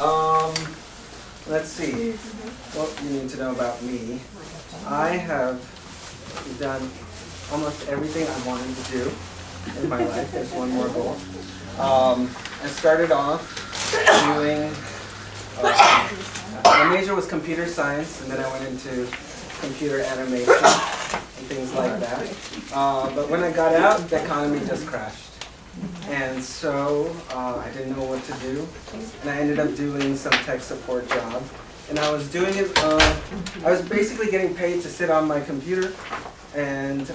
Okay, let's see what you need to know about me. I have done almost everything I wanted to do in my life. There's one more goal. I started off doing, my major was computer science, and then I went into computer animation and things like that. But when I got out, the economy just crashed. And so I didn't know what to do, and I ended up doing some tech support job. And I was doing it, I was basically getting paid to sit on my computer and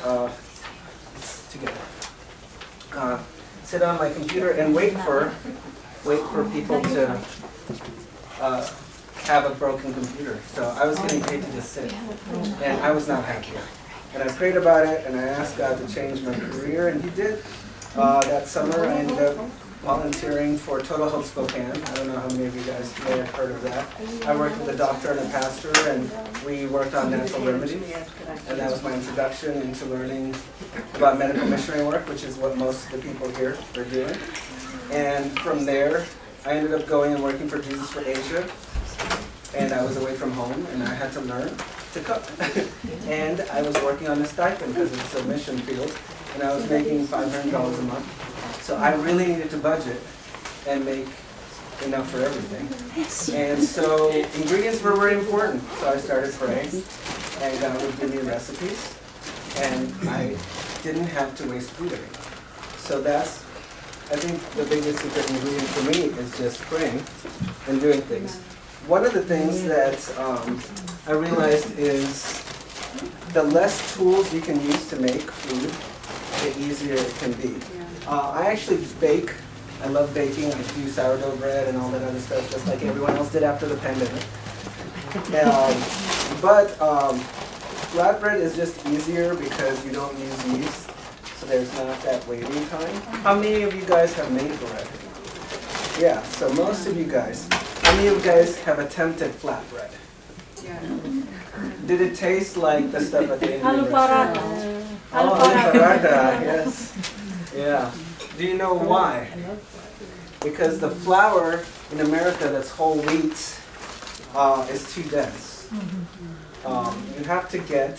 sit on my computer and wait for people to have a broken computer. So I was getting paid to just sit, and I was not happy. And I prayed about it, and I asked God to change my career, and He did. That summer, I ended up volunteering for Total Hope Spokane. I don't know how many of you guys may have heard of that. I worked with a doctor and a pastor, and we worked on natural remedies. And that was my introduction into learning about medical missionary work, which is what most of the people here are doing. And from there, I ended up going and working for Jesus for Asia. And I was away from home, and I had to learn to cook. And I was working on a stipend because it's a mission field. And I was making $500 a month. So I really needed to budget and make enough for everything. And so ingredients were very important. So I started praying, and God would give me recipes, and I didn't have to waste food anymore. So that's, I think, the biggest secret ingredient for me is just praying and doing things. One of the things that I realized is the less tools you can use to make food, the easier it can be. I actually bake. I love baking. I do sourdough bread and all that other stuff, just like everyone else did after the pandemic. But flatbread is just easier because you don't use yeast, so there's not that waiting time. How many of you guys have made bread? Yeah, so most of you guys. How many of you guys have attempted flatbread? Did it taste like the stuff at the Indian restaurant? Oh, paratha, yes. Yeah. Do you know why? Because the flour in America that's whole wheat is too dense. You have to get,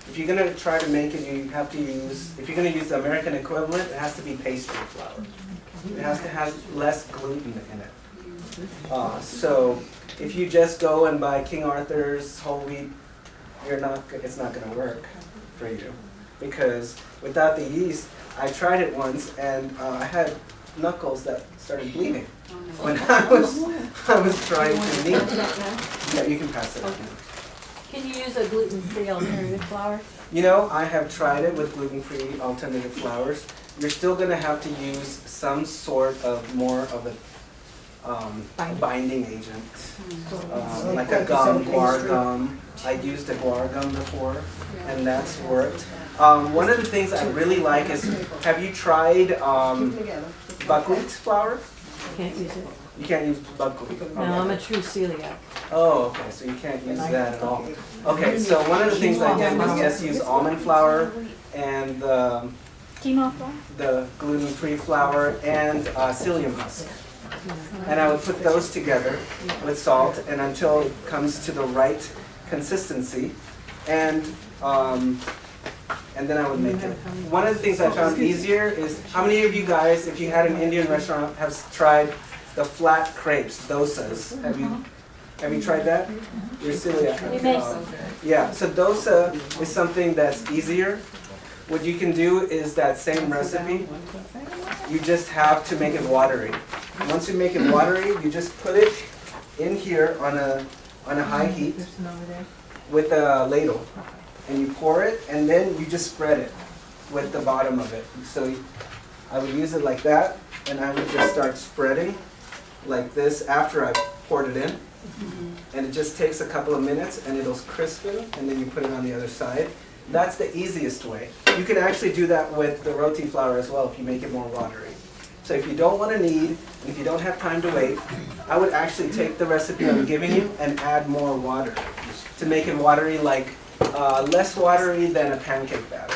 if you're going to try to make it, you have to use, if you're going to use the American equivalent, it has to be pastry flour. It has to have less gluten in it. So if you just go and buy King Arthur's whole wheat, it's not going to work for you. Because without the yeast, I tried it once, and I had knuckles that started bleeding when I was trying to knead. Yeah, you can pass it. Can you use a gluten-free alternative flour? You know, I have tried it with gluten-free alternative flours. You're still going to have to use some sort of more of a binding agent, like a guar gum. I used a guar gum before, and that's worked. One of the things I really like is, have you tried buckwheat flour? Can't use it. You can't use buckwheat. Okay. No, I'm a true celiac. Oh, okay, so you can't use that at all. Okay, so one of the things I did was just use almond flour and the gluten-free flour and psyllium husk. And I would put those together with salt and until it comes to the right consistency, and then I would make it. One of the things I found easier is, how many of you guys, if you had an Indian restaurant, have tried the flat crepes, dosas? Have you tried that? You're celiac. Yeah, so dosa is something that's easier. What you can do is that same recipe, you just have to make it watery. Once you make it watery, you just put it in here on a high heat with a ladle. And you pour it, and then you just spread it with the bottom of it. So I would use it like that, and I would just start spreading like this after I poured it in. And it just takes a couple of minutes, and it'll crispen, and then you put it on the other side. That's the easiest way. You can actually do that with the roti flour as well if you make it more watery. So if you don't want to knead, and if you don't have time to wait, I would actually take the recipe I'm giving you and add more water to make it watery, like less watery than a pancake batter,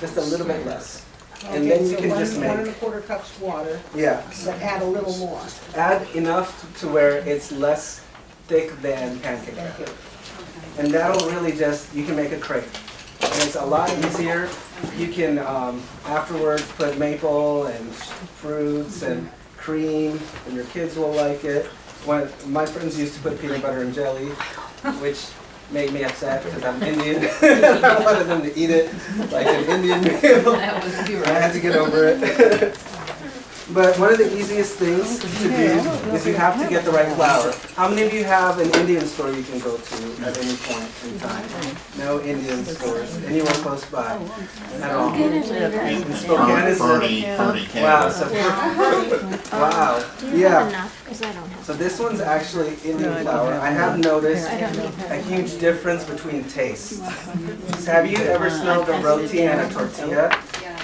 just a little bit less. And then you so can one- just make. 1 1/4 cups water, Yeah. but add a little more. Add enough to where it's less thick than pancake Thank batter. you. And that'll really just, you can make a crepe. And it's a lot easier. You can afterwards put maple and fruits and cream, and your kids will like it. My friends used to put peanut butter and jelly, which made me upset because I'm Indian. I wanted them to eat it like an Indian meal. I had to get over it. But one of the easiest things to do is you have to get the right flour. How many of you have an Indian store you can go to at any point in time? No Indian stores anywhere close by at all. In Spokane is Fernie, wow, Canada. so wow, yeah. So this one's actually Indian flour. I have noticed a huge difference between tastes. So have you ever smelled a roti and a tortilla?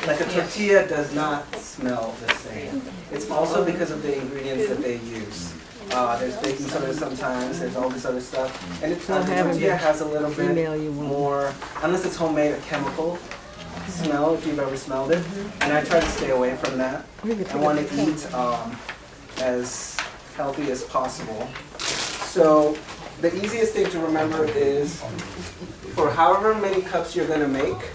Like a tortilla does not smell the same. It's also because of the ingredients that they use. There's baking soda sometimes, there's all this other stuff. And the tortilla has a little bit more, unless it's homemade, a chemical smell, if you've ever smelled it. And I try to stay away from that. I want to eat as healthy as possible. So the easiest thing to remember is for however many cups you're going to make,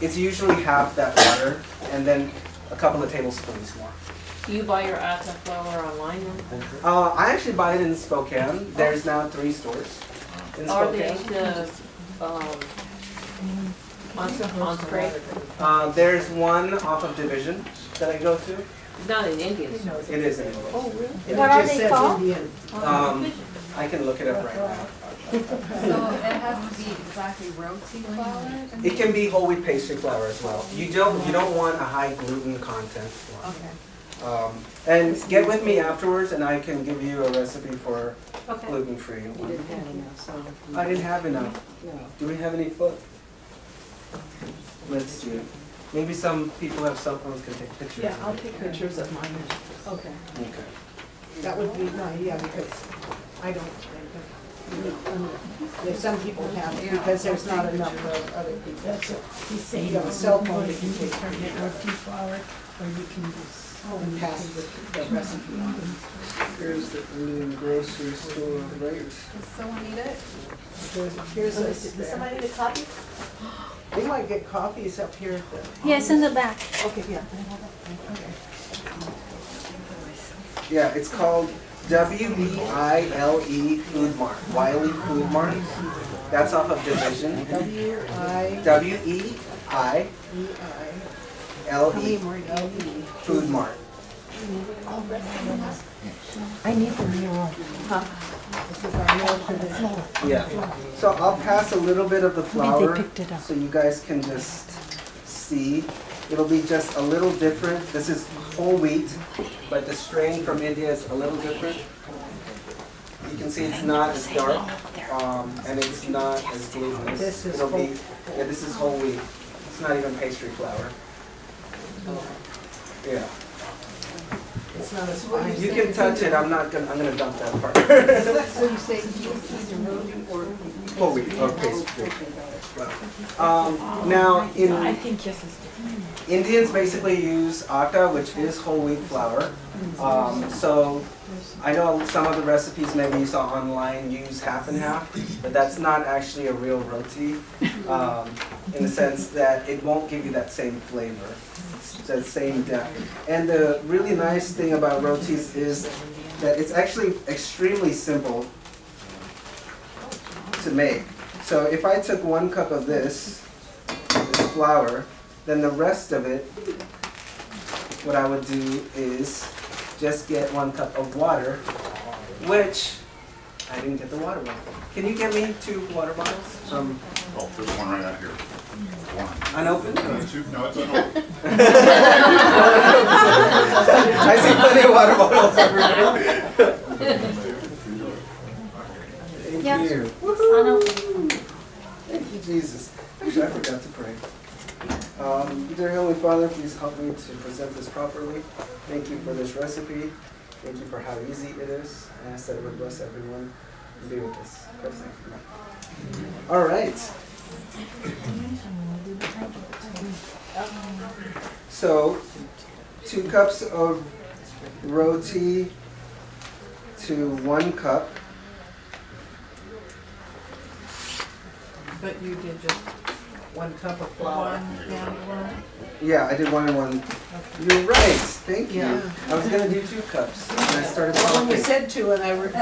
it's usually half that water and then a couple of tablespoons more. Do you buy your atta flour online then? I actually buy it in Spokane. There's now 3 stores in Are they Spokane. the on spray? There's one off of Division that I go to. It's not in Indian. It is in English. Oh, really? It What are just they says called? Indian. I can look it up right now. So it has to be exactly roti flour? It can be whole wheat pastry flour as well. You don't want a high gluten content flour. Okay. And get with me afterwards, and I can give you a recipe for Okay. gluten-free You one. didn't have enough, so. I didn't have enough. No. Do we have any foot? Let's see. Maybe some people have cell phones can take pictures. Yeah, I'll take pictures of mine. Okay. Okay. That would be, no, yeah, because I don't, if some people have, it because there's not enough for other people. He's saying You have a cell phone, you you can can take turn it roti flour, or you can just. and pass the recipe on. Here's the Indian grocery store rate. Does someone need it? Here's a, Does somebody need a copy? we might get copies up here at the. Yes, in the back. Okay, yeah. Yeah, it's called W-E-I-L-E Food Mart. Wiley Food Mart. That's off of Division. W-I-E-I. W-E-I-L-E Food Mart. I need the mirror. This is our meal for the. Yeah. So I'll pass a little bit of the flour picked it up. so you guys can just see. It'll be just a little different. This is whole wheat, but the strain from India is a little different. You can see it's not as dark, and it's not as glutinous. This is It'll be, whole- yeah, this is whole wheat. It's not even pastry flour. Yeah. It's not as fine. You can touch it. I'm gonna dump that part. So you say either roti or. Whole wheat or pastry. Now, I in think this is different. Indians basically use atta, which is whole wheat flour. So I know some of the recipes maybe you saw online use half and half, but that's not actually a real roti in the sense that it won't give you that same flavor, that same depth. And the really nice thing about rotis is that it's actually extremely simple to make. So if I took 1 cup of this flour, then the rest of it, what I would do is just get 1 cup of water, which I didn't get the water bottle. Can you get me 2 water bottles? Oh, there's one right out here. One. Unopened? No, it's unopened. I see plenty of water bottles everywhere. Yeah. Thank you. Unopened. Thank you, Jesus. Actually, I forgot to pray. Dear Heavenly Father, please help me to present this properly. Thank you for this recipe. Thank you for how easy it is. I ask that it would bless everyone and be with us. In Christ's name, amen. All right. So 2 cups of roti to 1 cup. But you did just 1 cup of flour. Yeah, I did 1 and 1. You're right. Thank you. Yeah. I was gonna do 2 cups, and I started Well, when you talking. said 2 and I thought,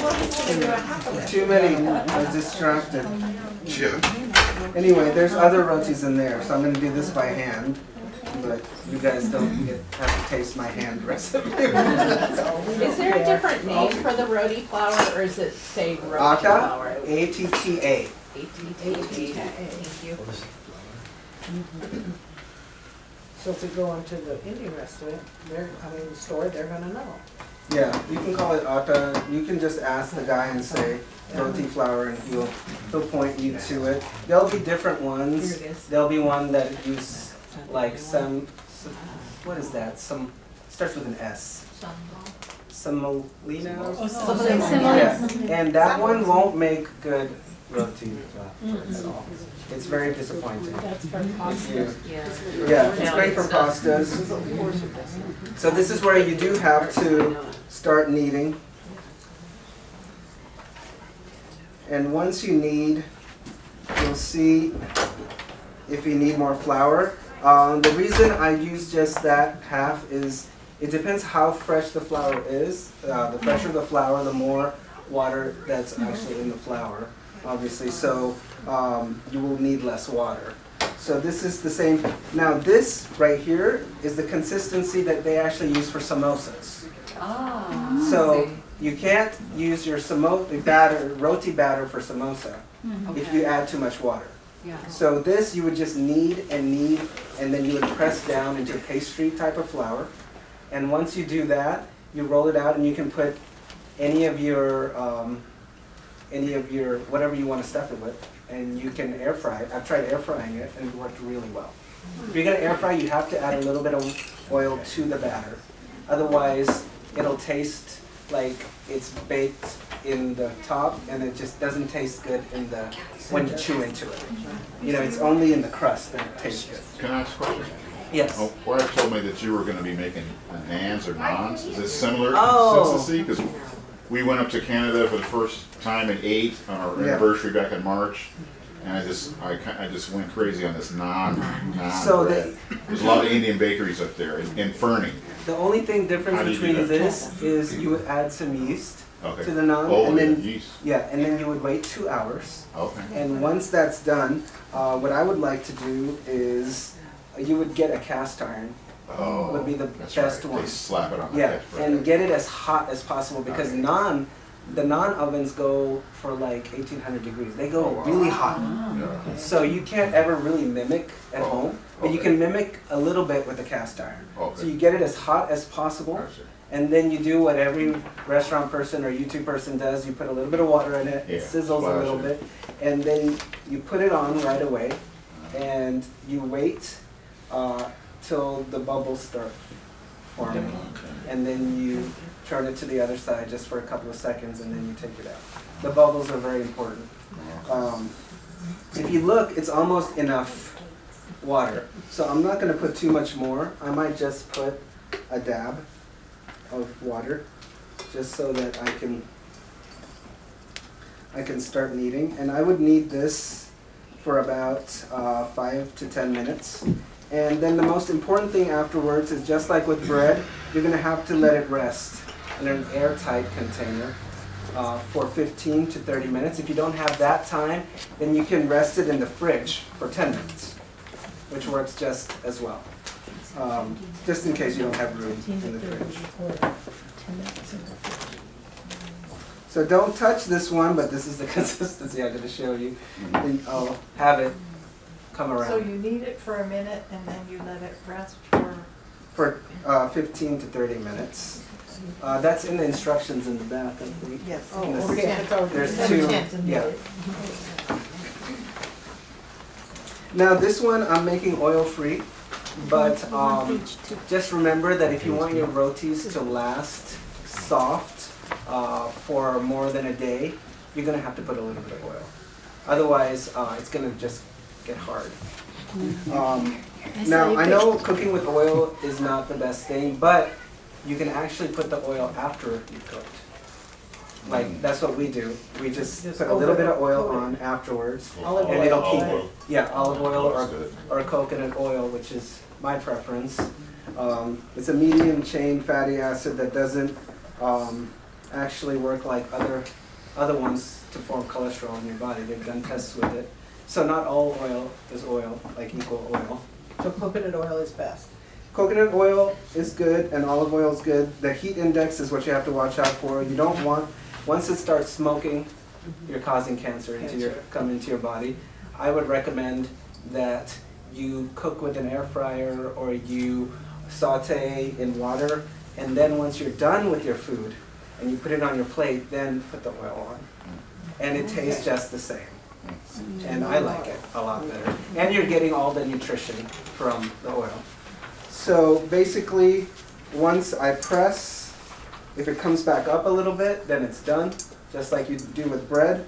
well, he's gonna do a half of it. Too many. I was distracted. Yeah. Anyway, there's other rotis in there, so I'm gonna do this by hand. But you guys don't have to taste my hand recipe. Is there a different name for the roti flour, or is it say roti Atta, flour? A-T-T-A. Thank you. So if we go into the Indian restaurant, store, they're gonna know. Yeah, you can call it atta. You can just ask the guy and say roti flour, and he'll point you to it. There'll be different ones. Here it is. There'll be one that use like some what is that? Some starts with an S. Semolina? Yeah, and that one won't make good roti at all. It's very disappointing. That's for If pasta. you- Yeah, it's great for pastas. So this is where you do have to start kneading. And once you knead, you'll see if you need more flour. The reason I use just that half is it depends how fresh the flour is. The fresher the flour, the more water that's actually in the flour, obviously. So you will need less water. So this is the same. Now this right here is the consistency that they actually use for samosas. So you can't use your roti batter for samosa if you add too much water. So this you would just knead, and then you would press down into pastry type of flour. And once you do that, you roll it out, and you can put any of your whatever you want to stuff it with, and you can air fry it. I've tried air frying it, and it worked really well. If you're gonna air fry, you have to add a little bit of oil to the batter. Otherwise, it'll taste like it's baked in the top, and it just doesn't taste good when you chew into it. You know, it's only in the crust that it tastes good. Can I ask a question? Yes. Oh, wife told me that you were gonna be making naans or naans. Is this similar Oh. consistency? Because we went up to Canada for the first time and ate on our Yeah. anniversary back in March. And I just went crazy on this naan So bread. There's a lot of Indian bakeries up there in Fernie. The only thing different How do you do between that? this is you would add some yeast Okay. to the naan, Oh, and yeah, then yeast. and then you would wait 2 hours. Okay. And once that's done, what I would like to do is you would get a cast iron. Oh, Would be the that's best right. one. They slap it on the Yeah, edge, right? and get it as hot as possible because Okay. the naan ovens go for like 1800 degrees. They go Oh, wow. really hot. Yeah. So you can't ever really mimic at Oh, home, but you okay. can mimic a little bit with a cast iron. Okay. So you get it as hot as possible, I see. and then you do what every restaurant person or YouTube person does. You put a little bit of water in it, Yeah, it sizzles a splash little it. bit, and then you put it on right away, and you wait till the bubbles start forming, and then you turn it to the other side just for a couple of seconds, and then you take it out. The bubbles are very important. If you look, it's almost enough water. So I'm not going to put too much more. I might just put a dab of water, just so that I can start kneading. And I would knead this for about 5 to 10 minutes. And then the most important thing afterwards is just like with bread, you're going to have to let it rest in an airtight container for 15 to 30 minutes. If you don't have that time, then you can rest it in the fridge for 10 minutes, which works just as well. Just in case you don't have room in the fridge. So don't touch this one, but this is the consistency I'm going to show you. And I'll have it come around. So you knead it for a minute and then you let it rest For 15 to 30 minutes. That's in the instructions in the back, I think. Yes. In the- Okay. There's two, yeah. Now this one I'm making oil-free, but just remember that if you want your rotis to last soft for more than a day, you're gonna have to put a little bit of oil. Otherwise, it's gonna just get hard. Now, I know cooking with oil is not the best thing, but you can actually put the oil after you cooked. Like, that's what we do. We just put a little bit of oil on afterwards, Olive and oil. it'll keep Olive it. Yeah, olive oil That's good. or coconut oil, which is my preference. It's a medium chain fatty acid that doesn't actually work like other ones to form cholesterol in your body. They've done tests with it. So not all oil is oil, like equal oil. So coconut oil is best. Coconut oil is good and olive oil is good. The heat index is what you have to watch out for. You don't want, once it starts smoking, you're causing cancer come into your body. I would recommend that you cook with an air fryer or you saute in water, and then once you're done with your food and you put it on your plate, then put the oil on. And it tastes just the same. And I like it a lot better. And you're getting all the nutrition from the oil. So basically, once I press, if it comes back up a little bit, then it's done, just like you do with bread.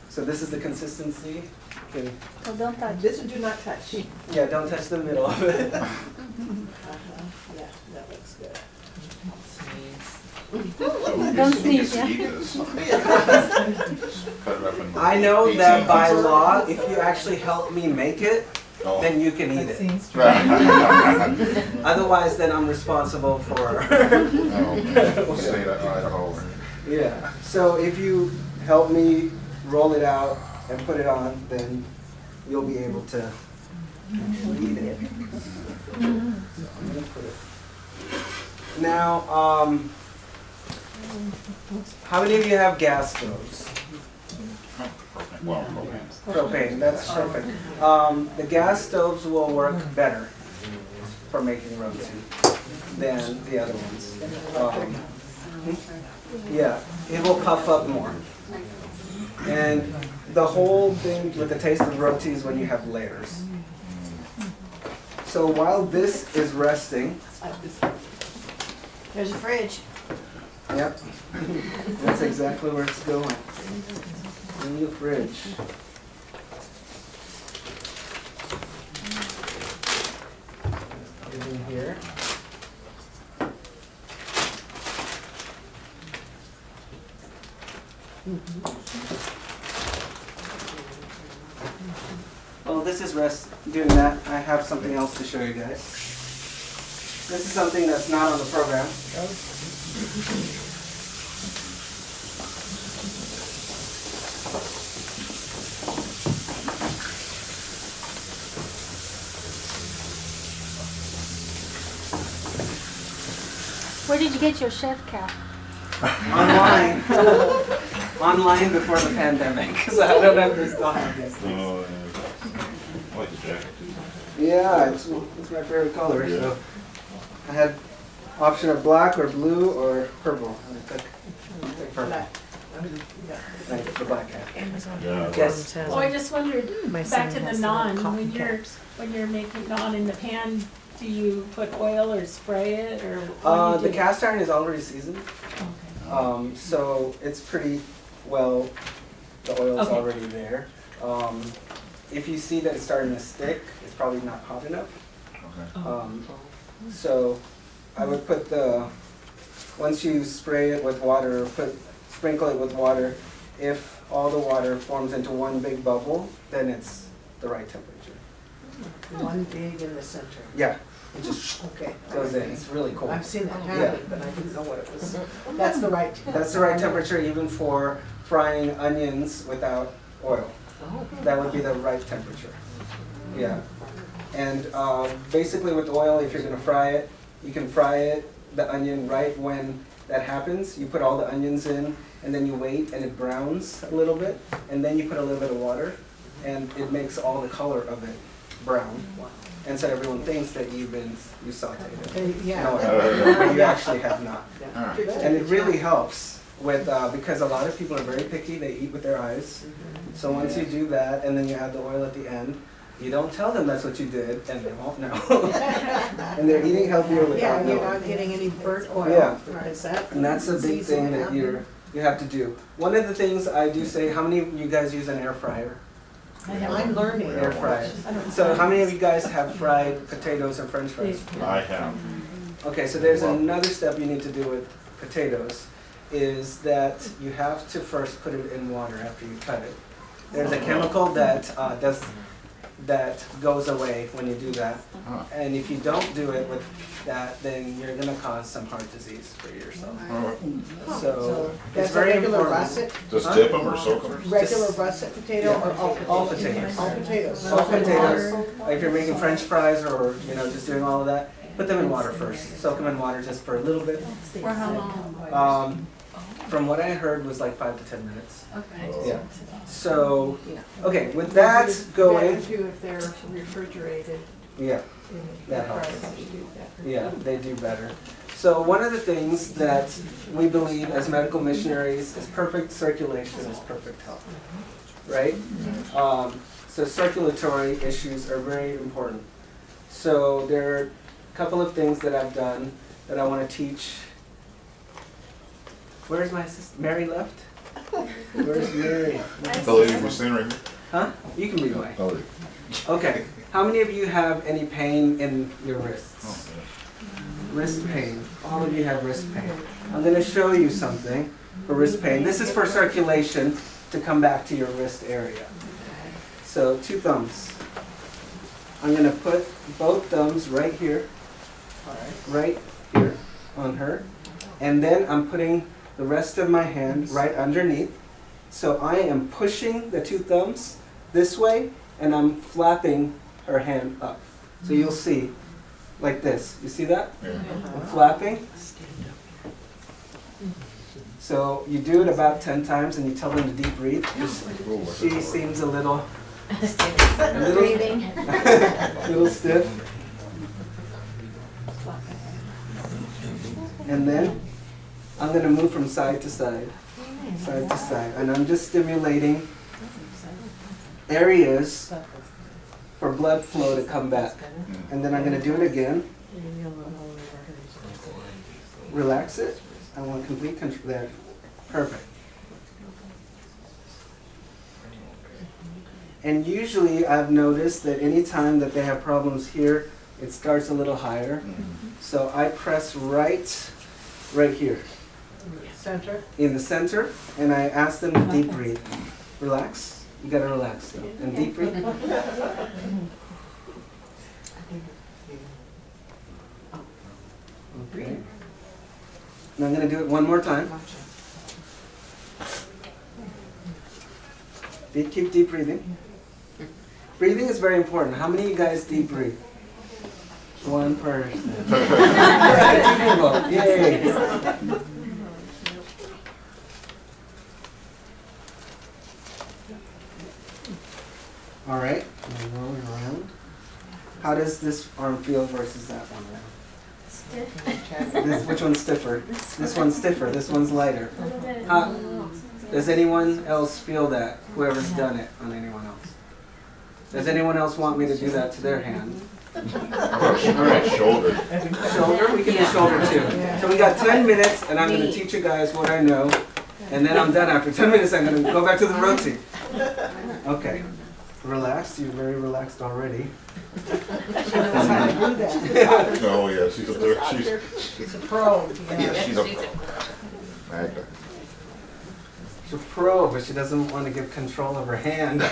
So this is the consistency. Okay. So don't touch. This do not touch. Yeah, don't touch the middle of it. Yeah, that looks good. Don't sneeze, yeah. Eat this. Cut it up and I know 18 that by pieces. law, if you actually help me make it, Oh. then you can eat it. Right. Otherwise, then I'm responsible for. Oh, state of Idaho. Yeah. So if you help me roll it out and put it on, then you'll be able to eat it. So I'm gonna put it. Now, how many of you have gas stoves? Well, Propane, that's perfect. The gas stoves will work better for making roti than the other ones. Yeah, it will puff up more. And the whole thing with the taste of roti is when you have layers. So while this is resting, There's a fridge. yep, that's exactly where it's going. In the fridge. Put it in here. While this is doing that, I have something else to show you guys. This is something that's not on the program. Where did you get your chef cap? Online. Online before the pandemic, because I don't have this dog. Oh, I like the jacket too. Yeah, it's my favorite color. So I had option of black or blue or purple. And I took purple. Black. And I took the black hat. Yeah. Yes. Oh, I just wondered, My back son to the has naan, little when cotton you're, caps. when you're making naan in the pan, do you put oil or spray it, or what do The you do? cast iron is already seasoned, Okay. so it's pretty well. The oil is Okay. already there. If you see that it's starting to stick, it's probably not hot enough. Okay. So I would put once you spray it with water, sprinkle it with water, if all the water forms into one big bubble, then it's the right temperature. One big in the center. Yeah, it just Okay. goes in, it's really cool. I've seen that happen, but I didn't know what it was. That's the right. That's the right temperature even for frying onions without oil. That would be the right temperature. Yeah. And basically with oil, if you're gonna fry it, you can fry it, the onion, right when that happens. You put all the onions in, and then you wait, and it browns a little bit, and then you put a little bit of water, and it makes all the color of it brown. And so everyone thinks that you sauteed it. Yeah. No, but you actually have not. Alright. And it really helps with, because a lot of people are very picky, they eat with their eyes. So once you do that, and then you add the oil at the end, you don't tell them that's what you did, and they won't know. And they're eating healthier Yeah, without and you're knowing. not getting any burnt oil. Yeah. Is that? And that's a big thing that you have to do. One of the things I do say, how many of you guys use an air fryer? I'm learning. Air fry it. So how many of you guys have fried potatoes or french fries? I have. Okay, so there's another step you need to do with potatoes, is that you have to first put it in water after you cut it. There's a chemical that goes away when you do that. Huh. And if you don't do it with that, then you're gonna cause some heart disease for yourself. Oh, So it's That's a very regular important. russet, just dip them or soak them? regular russet potato or All potatoes. All potatoes. All potatoes, like if you're making french fries or, just doing all of that, put them in water first. Soak them in water just for a little bit. For how long? From what I heard was like 5 to 10 minutes. Okay. Yeah. So, okay, with that going, Too, if they're refrigerated. yeah, in That the helps. fries, they do better. yeah, they do better. So one of the things that we believe as medical missionaries is perfect circulation is perfect health, right? So circulatory issues are very important. So there are a couple of things that I've done that I want to teach. Where's my sister? Mary left? Where's Mary? The lady was standing right here. Huh? You can read away. Oh, Okay. How many of you have any pain in your wrists? oh, Wrist pain. All of you have wrist pain. I'm going to show you something for wrist pain. This is for circulation to come back to your wrist area. So 2 thumbs. I'm going to put both thumbs right here, right here on her. And then I'm putting the rest of my hand right underneath. So I am pushing the 2 thumbs this way and I'm flapping her hand up. So you'll see, like this. You see that? yeah. I'm flapping. So you do it about 10 times and you tell them to deep breathe. She seems a little little stiff. And then I'm going to move from side to side, and I'm just stimulating areas for blood flow to come back. And then I'm going to do it again. Relax it. I want complete control there. Perfect. And usually I've noticed that any time that they have problems here, it starts a little higher. So I press right here Center. in the center, and I ask them to deep breathe. Relax. You gotta relax though. And deep breathe. Okay. And I'm gonna do it one more time. Keep deep breathing. Breathing is very important. How many of you guys deep breathe? One person. Alright, 2 people. Yay. Alright, rolling around. How does this arm feel versus that one? Which one's stiffer? This one's stiffer, this one's lighter. Does anyone else feel that? Whoever's done it on anyone else? Does anyone else want me to do that to their hand? Alright, shoulder. Shoulder? We can do shoulder too. So we got 10 minutes and I'm going to teach you guys what I know. And then I'm done after 10 minutes. I'm going to go back to the roti. Okay. Relaxed. You're very relaxed already. She knows how to do that. Oh, yeah, she's up there. She's a pro. Yeah, she's a pro. Magda. She's a pro, but she doesn't want to give control of her hand.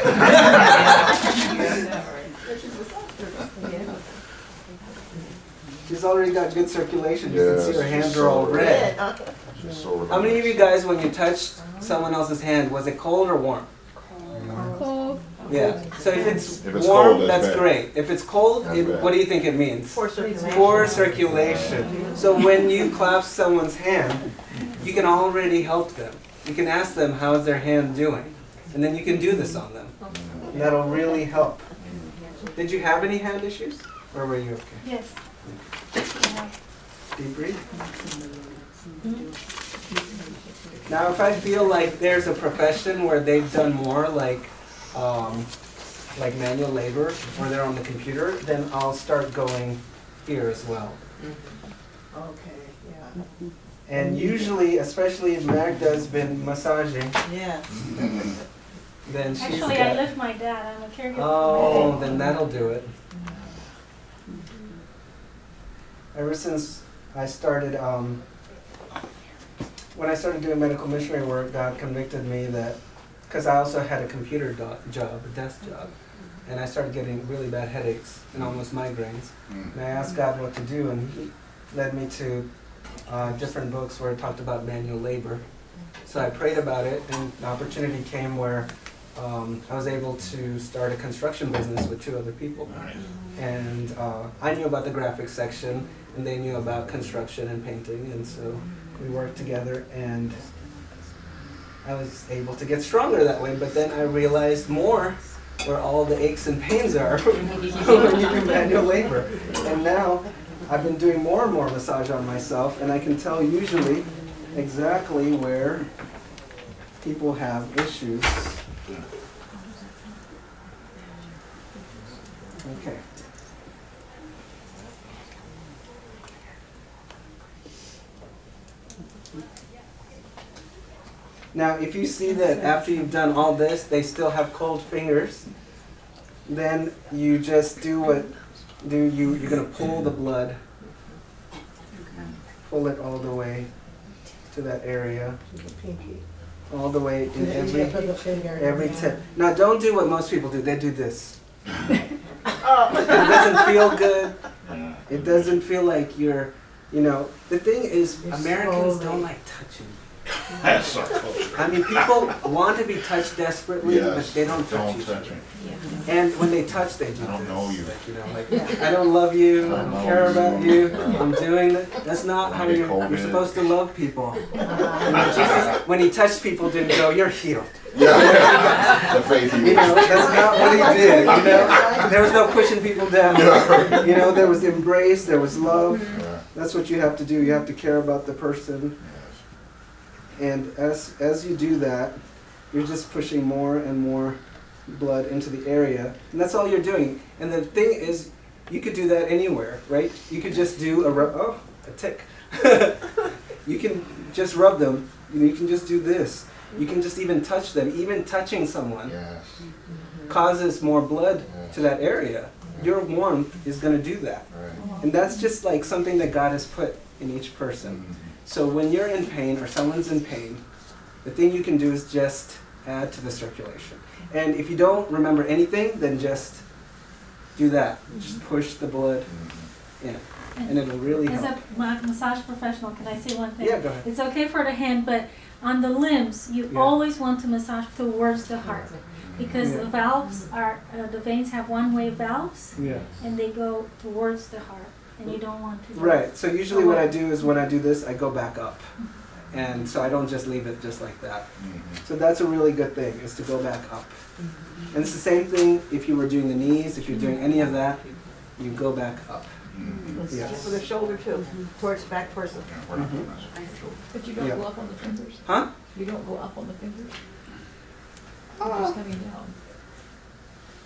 She's already got good circulation. You can see her hands are all red. She's so How many of you guys, when you touched someone else's hand, was it cold or warm? Cold. Yeah. So if it's If it's warm, cold, that's that's bad. great. If it's cold, That's bad. what do you think it means? Poor circulation. Poor circulation. So when you clasp someone's hand, you can already help them. You can ask them how's their hand doing, and then you can do this on them. And that'll really help. Did you have any hand issues, or were you okay? Yes. Deep breathe. Now, if I feel like there's a profession where they've done more like manual labor, or they're on the computer, then I'll start going here as well. Okay, yeah. And usually, especially if Magda's been massaging, Yeah. then she's Actually, got, I live my dad. I'm a caregiver for my oh, dad. then that'll do it. Ever since I started, when I started doing medical missionary work, God convicted me that, because I also had a computer job, a desk job, and I started getting really bad headaches and almost migraines. And I asked God what to do, and He led me to different books where it talked about manual labor. So I prayed about it, and the opportunity came where I was able to start a construction business with 2 other people. And I knew about the graphics section, and they knew about construction and painting, and so we worked together, and I was able to get stronger that way. But then I realized more where all the aches and pains are when you do manual labor. And now I've been doing more and more massage on myself, and I can tell usually exactly where people have issues. Okay. Now, if you see that after you've done all this, they still have cold fingers, then you just do what you're going to pull the blood, pull it all the way to that area, The pinky. all the way in And then you put the finger in every the tip. Now, don't do what most people do. They do this. It doesn't feel good. It doesn't feel like you're, the thing is, You're Americans slowly- don't like touching. That's our culture. I mean, people want to be touched desperately, but Yes, they don't touch don't each touch other. me. And when they touch, they do I don't this. know you. Like, I don't love you. I I don't don't know care you. about you. I'm doing that. That's not how Get you're COVID. supposed to love people. Jesus, when he touched people, didn't go, "You're healed." Yeah, the faith he was. That's not what he did. There was no pushing people down. Yeah. There was embrace. There was love. Yeah. That's what you have to do. You have to care about the person. And as you do that, you're just pushing more and more blood into the area. And that's all you're doing. And the thing is, you could do that anywhere, right? You could just do a tick. You can just rub them. You can just do this. You can just even touch them. Even touching someone Yes. causes more blood Yes. to that area. Your warmth is going to do that. Right. And that's just like something that God has put in each person. So when you're in pain or someone's in pain, the thing you can do is just add to the circulation. And if you don't remember anything, then just do that. Just push the blood in. And it'll really As help. a massage professional, can I say one thing? Yeah, go ahead. It's okay for the hand, but on the limbs, you Yeah. always want to massage towards the heart. Because Yeah. the valves are, the veins have one-way valves, Yeah. and they go towards the heart, and you don't want to. Right. So usually what I do is when I do this, I go back up. And so I don't just leave it just like that. So that's a really good thing, is to go back up. And it's the same thing if you were doing the knees, if you're doing any of that, you go back up. Yes. For the shoulder too, towards back towards the. We're not doing this. But you don't Yeah. go up on the fingers? Huh? You don't go up on the fingers? Uh, coming down.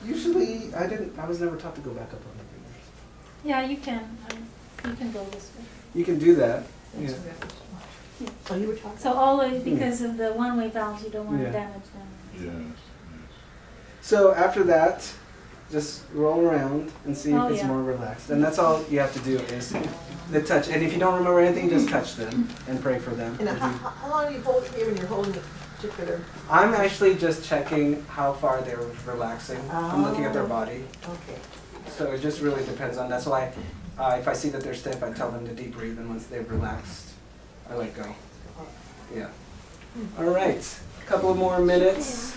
Usually, I was never taught to go back up on the fingers. Yeah, you can. You can go this way. You can do that. Yeah. Oh, you were talking? So always, because of the one-way valves, you don't want Yeah. to damage them. Yes. So after that, just roll around and see if Oh, it's yeah. more relaxed. And that's all you have to do is the touch. And if you don't remember anything, just touch them and pray for them. And how long do you hold it here when you're holding it particular? I'm actually just checking how far they're relaxing. I'm looking at their body. Okay. So it just really depends on. That's why if I see that they're stiff, I tell them to deep breathe. And once they've relaxed, I let go. Yeah. All right. A couple of more minutes.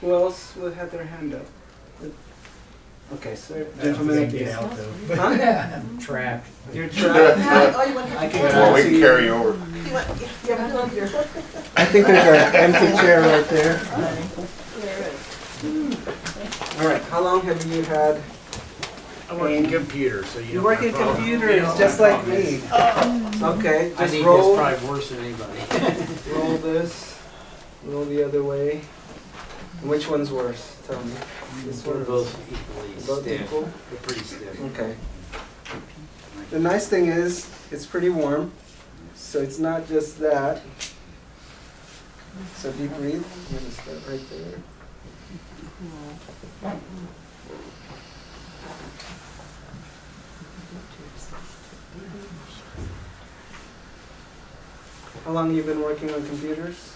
Who else would have their hand up? Okay, sir. Gentlemen at the Get end. out though. Huh? I'm trapped. You're trapped. Oh, you want to? I can Well, we see can you. carry over. You have one here. I think there's an empty chair right there. There is. All right. How long have you had? I work in computers, so you You don't work have in problem. computers, You don't just have like problem. me. Okay. I Just need roll. this probably worse than anybody. Roll this. Roll the other way. Which one's worse? Tell me. This one. They're or both this equally one? Both stiff. equal? They're pretty stiff. Okay. The nice thing is, it's pretty warm, so it's not just that. So deep breathe. I'm gonna start right there. How long have you been working on computers?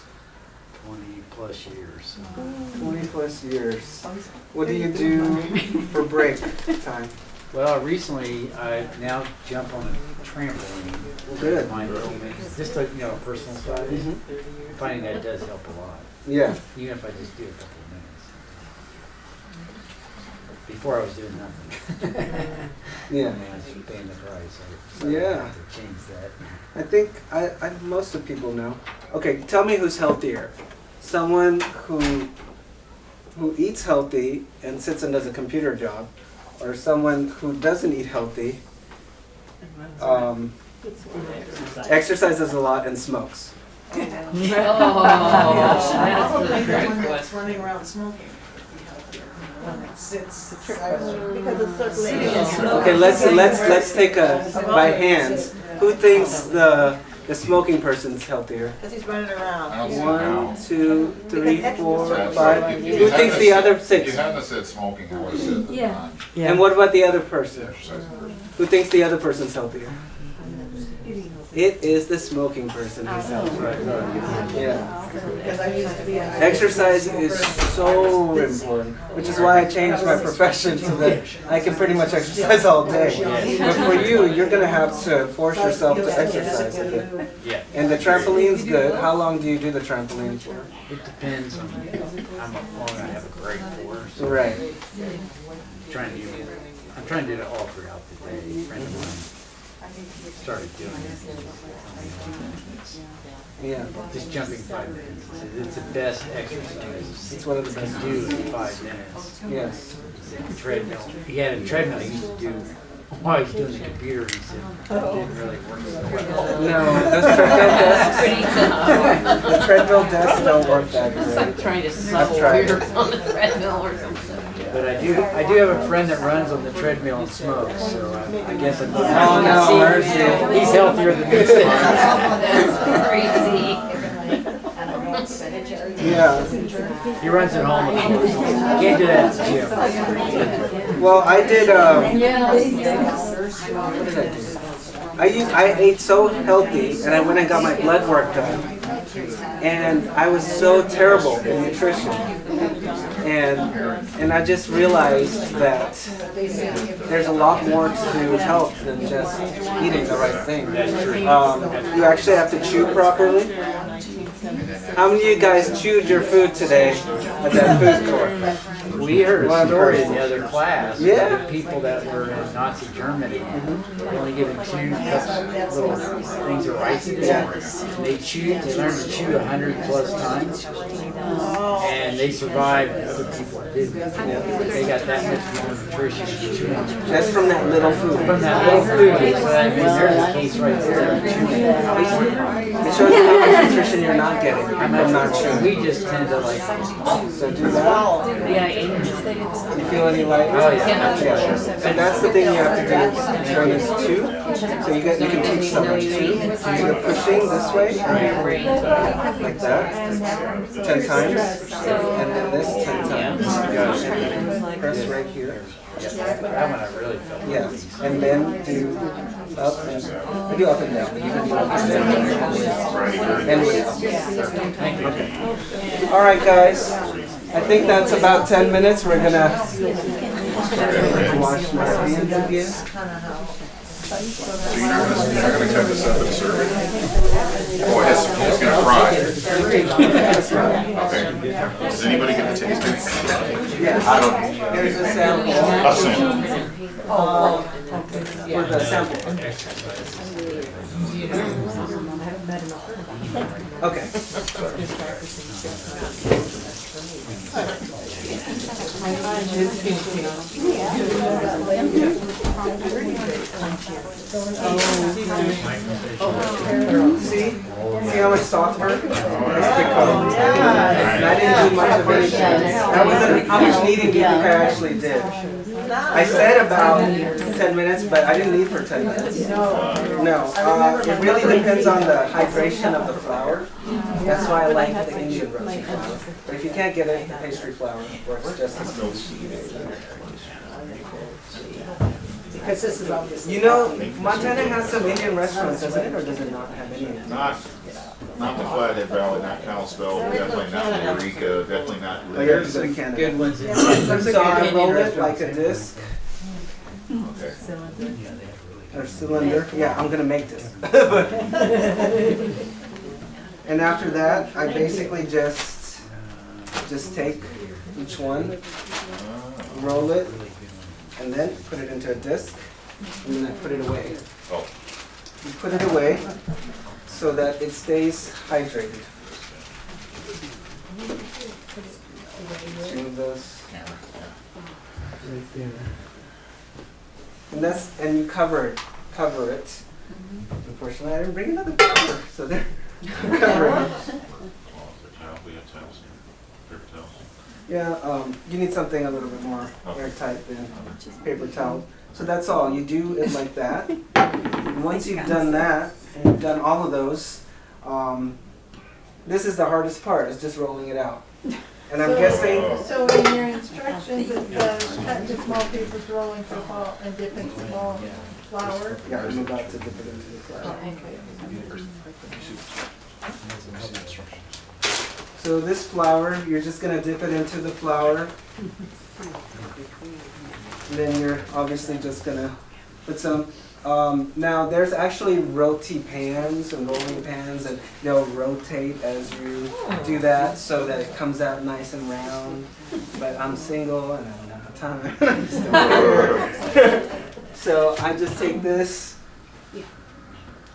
20+ years. 20 plus years. What do you do for break time? Well, recently I now jump on a trampoline. Good. Just a personal side. Mhm. Finding that does help a lot, Yeah. even if I just do a couple of minutes. Before I was doing nothing. Yeah. I mean, I was paying the price. So I Yeah. have to change that. I think most of people know. Okay, tell me who's healthier. Someone who eats healthy and sits and does a computer job, or someone who doesn't eat healthy, exercises a lot and smokes. Probably the one that's running around smoking. Sits because it's circulating. Okay, let's take by hands. Who thinks the smoking person's healthier? Because he's running around. I don't see how. 1, 2, 3, 4, That's 5. right. Who thinks the other If 6? you hadn't said smoking, I would have said the Yeah. And what about the other person? exercise person. Who thinks the other person's healthier? It is the smoking person who's healthier. Yeah. Because I used to be a. Exercise is so important, which is why I changed my profession so that I can pretty much exercise all day. But for you, you're going to have to force yourself to exercise a bit. Yeah. And the trampoline's good. How long do you do the trampoline for? It depends on how long I have a break for. So Right. I'm trying to do it all throughout the day. A friend of mine started doing it. Yeah. Just jumping 5 minutes. It's the best exercise It's one of the you best. can do in 5 minutes. Yes. Treadmill. He had a treadmill he used to do while he was doing the computer. He said it didn't really work so well. No, those treadmill desks, the treadmill desks don't work that It's like great. trying to I've suck tried beer it. on the treadmill or something. But I do have a friend that runs on the treadmill and smokes, so I guess I'm Oh, no, mercy. he's healthier than me. That's crazy. Yeah. He runs at home, of course. Can't do that at the gym. Well, I did, what did I do? I ate so healthy, and I went and got my blood work done. And I was so terrible in nutrition. And I just realized that there's a lot more to health than just eating the right thing. You actually have to chew properly. How many of you guys chewed your food today at that food court? We heard a story in the other class. Yeah. The people that were in Nazi Germany were only given 2 cups, little things of rice a day. And they learned to chew 100+ times. And they survived, and other people didn't. They got that much more nutrition from chewing. Just from that little food. From that little food, so that means there's a case right there. It shows you how much nutrition you're not getting. I'm not sure. We just tend to like. So do that. Yeah, You feel any lighter? Oh, yeah. So that's the thing you have to do. One is 2. So you can teach someone 2. You're pushing this way, like that, 10 times, and then this 10 times. And then press right here. That one I really felt. Yes, and then do up and do up and down. You can do up and down. And all right, guys. I think that's about 10 minutes. We're gonna wash my hands again. So you're not gonna cut this up and serve it? Oh, it's gonna fry. Okay. Does anybody get to taste anything? Yeah, I don't. here's a sample. A sample. With a sample. Okay. See how much softer it's become? And I didn't do much of anything. That wasn't how much kneading do you think I actually did? I said about 10 minutes, but I didn't knead for 10 minutes. No, it really depends on the hydration of the flour. That's why I like the Indian roasted flour. But if you can't get it, the pastry flour works just as good. Because this is obviously. You know, Montana has some Indian restaurants, doesn't it, or does it not have any? Not the Flathead Valley, not Kalispell, definitely not Eureka, definitely not. Oh, yeah, you go to Canada. Good ones. So I roll it like a disc Okay. or cylinder. Yeah, I'm gonna make this. And after that, I basically just take each one, roll it, and then put it into a disc, and then I put it away. Oh. You put it away so that it stays hydrated. Two of those. And you cover it. Unfortunately, I didn't bring another cover, so there. Cover it. We have towels here, paper towels. Yeah, you need something a little bit more airtight than paper towel. So that's all. You do it like that. And once you've done that, and you've done all of those, this is the hardest part, is just rolling it out. And I'm guessing, So in your instructions, it says cut into small pieces, roll into ball, and dip in small flour. yeah, I'm about to dip it into the flour. So this flour, you're just gonna dip it into the flour. And then you're obviously just gonna put some, now there's actually roti pans and rolling pans, and they'll rotate as you do that so that it comes out nice and round. But I'm single and I don't have time. I'm just doing it. So I just take this,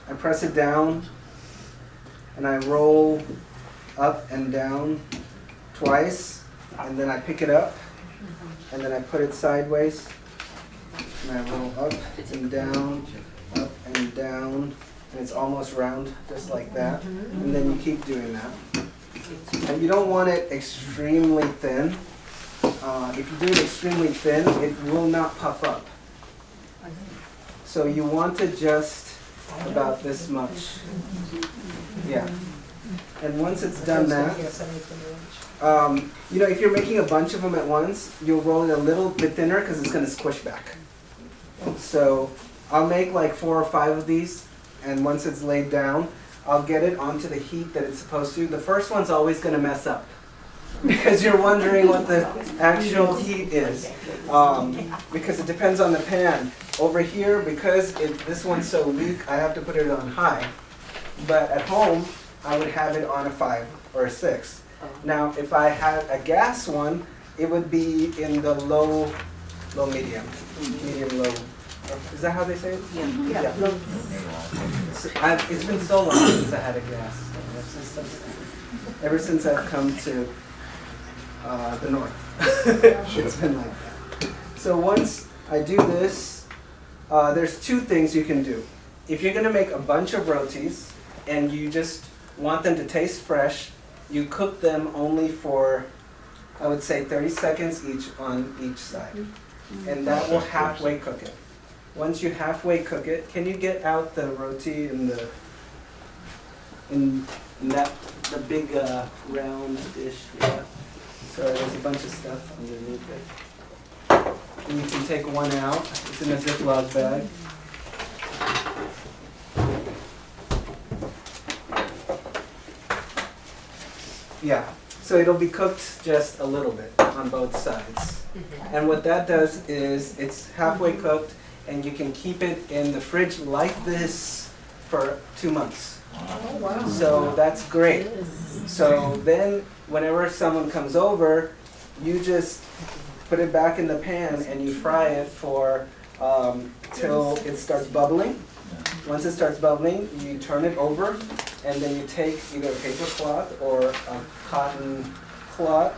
I press it down, and I roll up and down twice, and then I pick it up, and then I put it sideways, and I roll up and down, and it's almost round, just like that. And then you keep doing that. And you don't want it extremely thin. If you do it extremely thin, it will not puff up. So you want it just about this much. Yeah. And once it's done that, you know, if you're making a bunch of them at once, you'll roll it a little bit thinner because it's going to squish back. So I'll make like 4 or 5 of these, and once it's laid down, I'll get it onto the heat that it's supposed to. The first one's always going to mess up because you're wondering what the actual heat is, because it depends on the pan. Over here, because this one's so weak, I have to put it on high. But at home, I would have it on a 5 or a 6. Now, if I had a gas one, it would be in the low medium, low. Is that how they say it? Yeah. So it's been so long since I had a gas. Ever since I've come to the north, it's been like that. So once I do this, there's 2 things you can do. If you're going to make a bunch of rotis and you just want them to taste fresh, you cook them only for, I would say, 30 seconds each on each side. And that will halfway cook it. Once you halfway cook it, can you get out the roti in the big round dish? Yeah. Sorry, there's a bunch of stuff underneath it. And you can take one out. It's in a Ziploc bag. Yeah, so it'll be cooked just a little bit on both sides. And what that does is it's halfway cooked, and you can keep it in the fridge like this for 2 months. Oh, wow. So that's great. So then whenever someone comes over, you just put it back in the pan and you fry it for till it starts bubbling. Once it starts bubbling, you turn it over, and then you take either a paper cloth or a cotton cloth,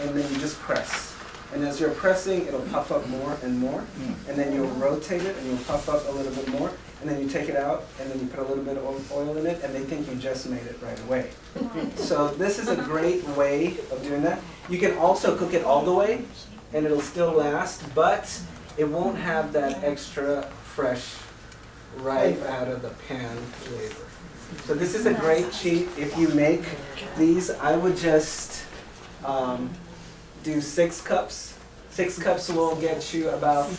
and then you just press. And as you're pressing, it'll puff up more and more, and then you'll rotate it, and you'll puff up a little bit more, and then you take it out, and then you put a little bit of oil in it, and they think you just made it right away. So this is a great way of doing that. You can also cook it all the way, and it'll still last, but it won't have that extra fresh right out of the pan flavor. So this is a great cheat. If you make these, I would just do 6 cups. 6 cups will get you about,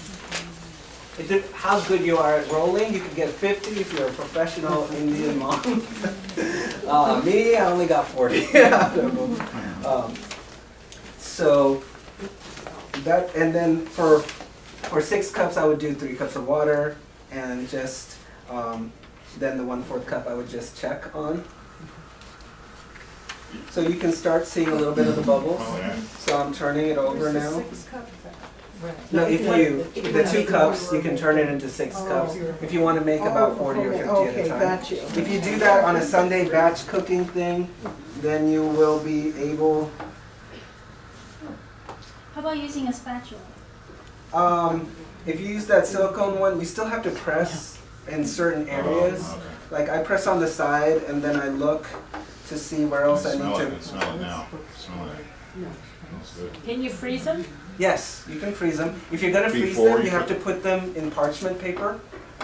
how good you are at rolling. You could get 50 if you're a professional Indian mom. Me, I only got 40. So that, and then for 6 cups, I would do 3 cups of water, and just then the 1/4 cup I would just check on. So you can start seeing a little bit of the bubbles. So I'm turning it over now. 6 cups. No, if you, the 2 cups, you can turn it into 6 cups. If you want to make about 40 or 50 at a Okay, time. got you. If you do that on a Sunday batch cooking thing, then you will be able, How about using a spatula? if you use that silicone one, you still have to press in certain areas. Like I press on the side and then I look to see where else I need Smell it, to. I smell it now. Smell it. Smells good. Can you freeze them? Yes, you can freeze them. If you're gonna freeze Before them, you you have to cook. put them in parchment paper.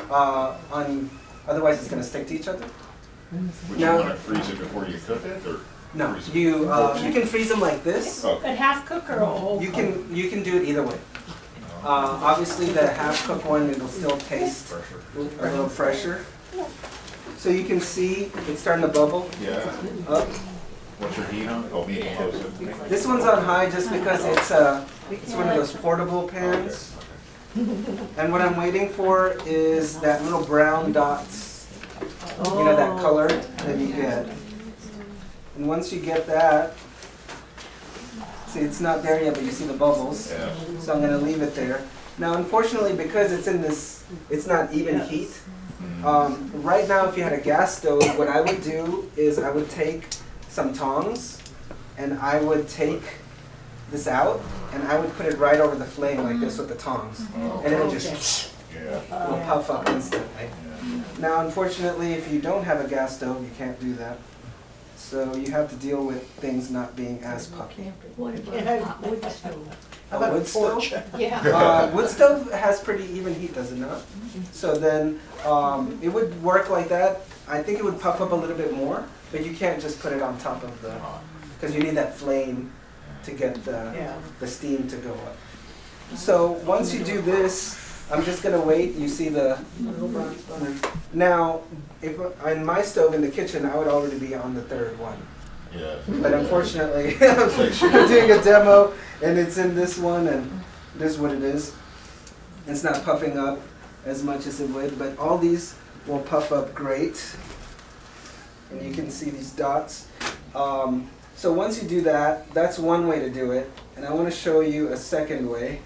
Otherwise it's gonna stick to each other. Would you No. want to freeze it before you cook it, or? No, freeze it? you can freeze them like this. Oh, But half cook or a whole? You can do it either way. Obviously, the half cooked one it'll still taste pressure. a little fresher. So you can see it's starting to bubble Yeah. up. What's your heat on? Oh, medium close. This one's on high just because it's one of those portable pans. And what I'm waiting for is that little brown dots, you know, that color that you get. And once you get that, see it's not there yet, but you see the bubbles. Yeah. So I'm gonna leave it there. Now, unfortunately, because it's in this, it's not even heat. Right now, if you had a gas stove, what I would do is I would take some tongs and I would take this out and I would put it right over the flame like this with the tongs. And it'll just, Yeah. it'll puff up instantly. Yeah. Now, unfortunately, if you don't have a gas stove, you can't do that. So you have to deal with things not being as puffy. What about wood stove? A wood stove? Yeah. Wood stove has pretty even heat, does it not? So then it would work like that. I think it would puff up a little bit more, but you can't just put it on top of the, because you need that flame to get the steam to go up. So once you do this, I'm just gonna wait. You see the, now, if on my stove in the kitchen, I would already be on the 3rd one. Yeah. But unfortunately, I'm doing a demo and it's in this one and this is what it is. It's not puffing up as much as it would, but all these will puff up great. And you can see these dots. So once you do that, that's one way to do it. And I want to show you a second way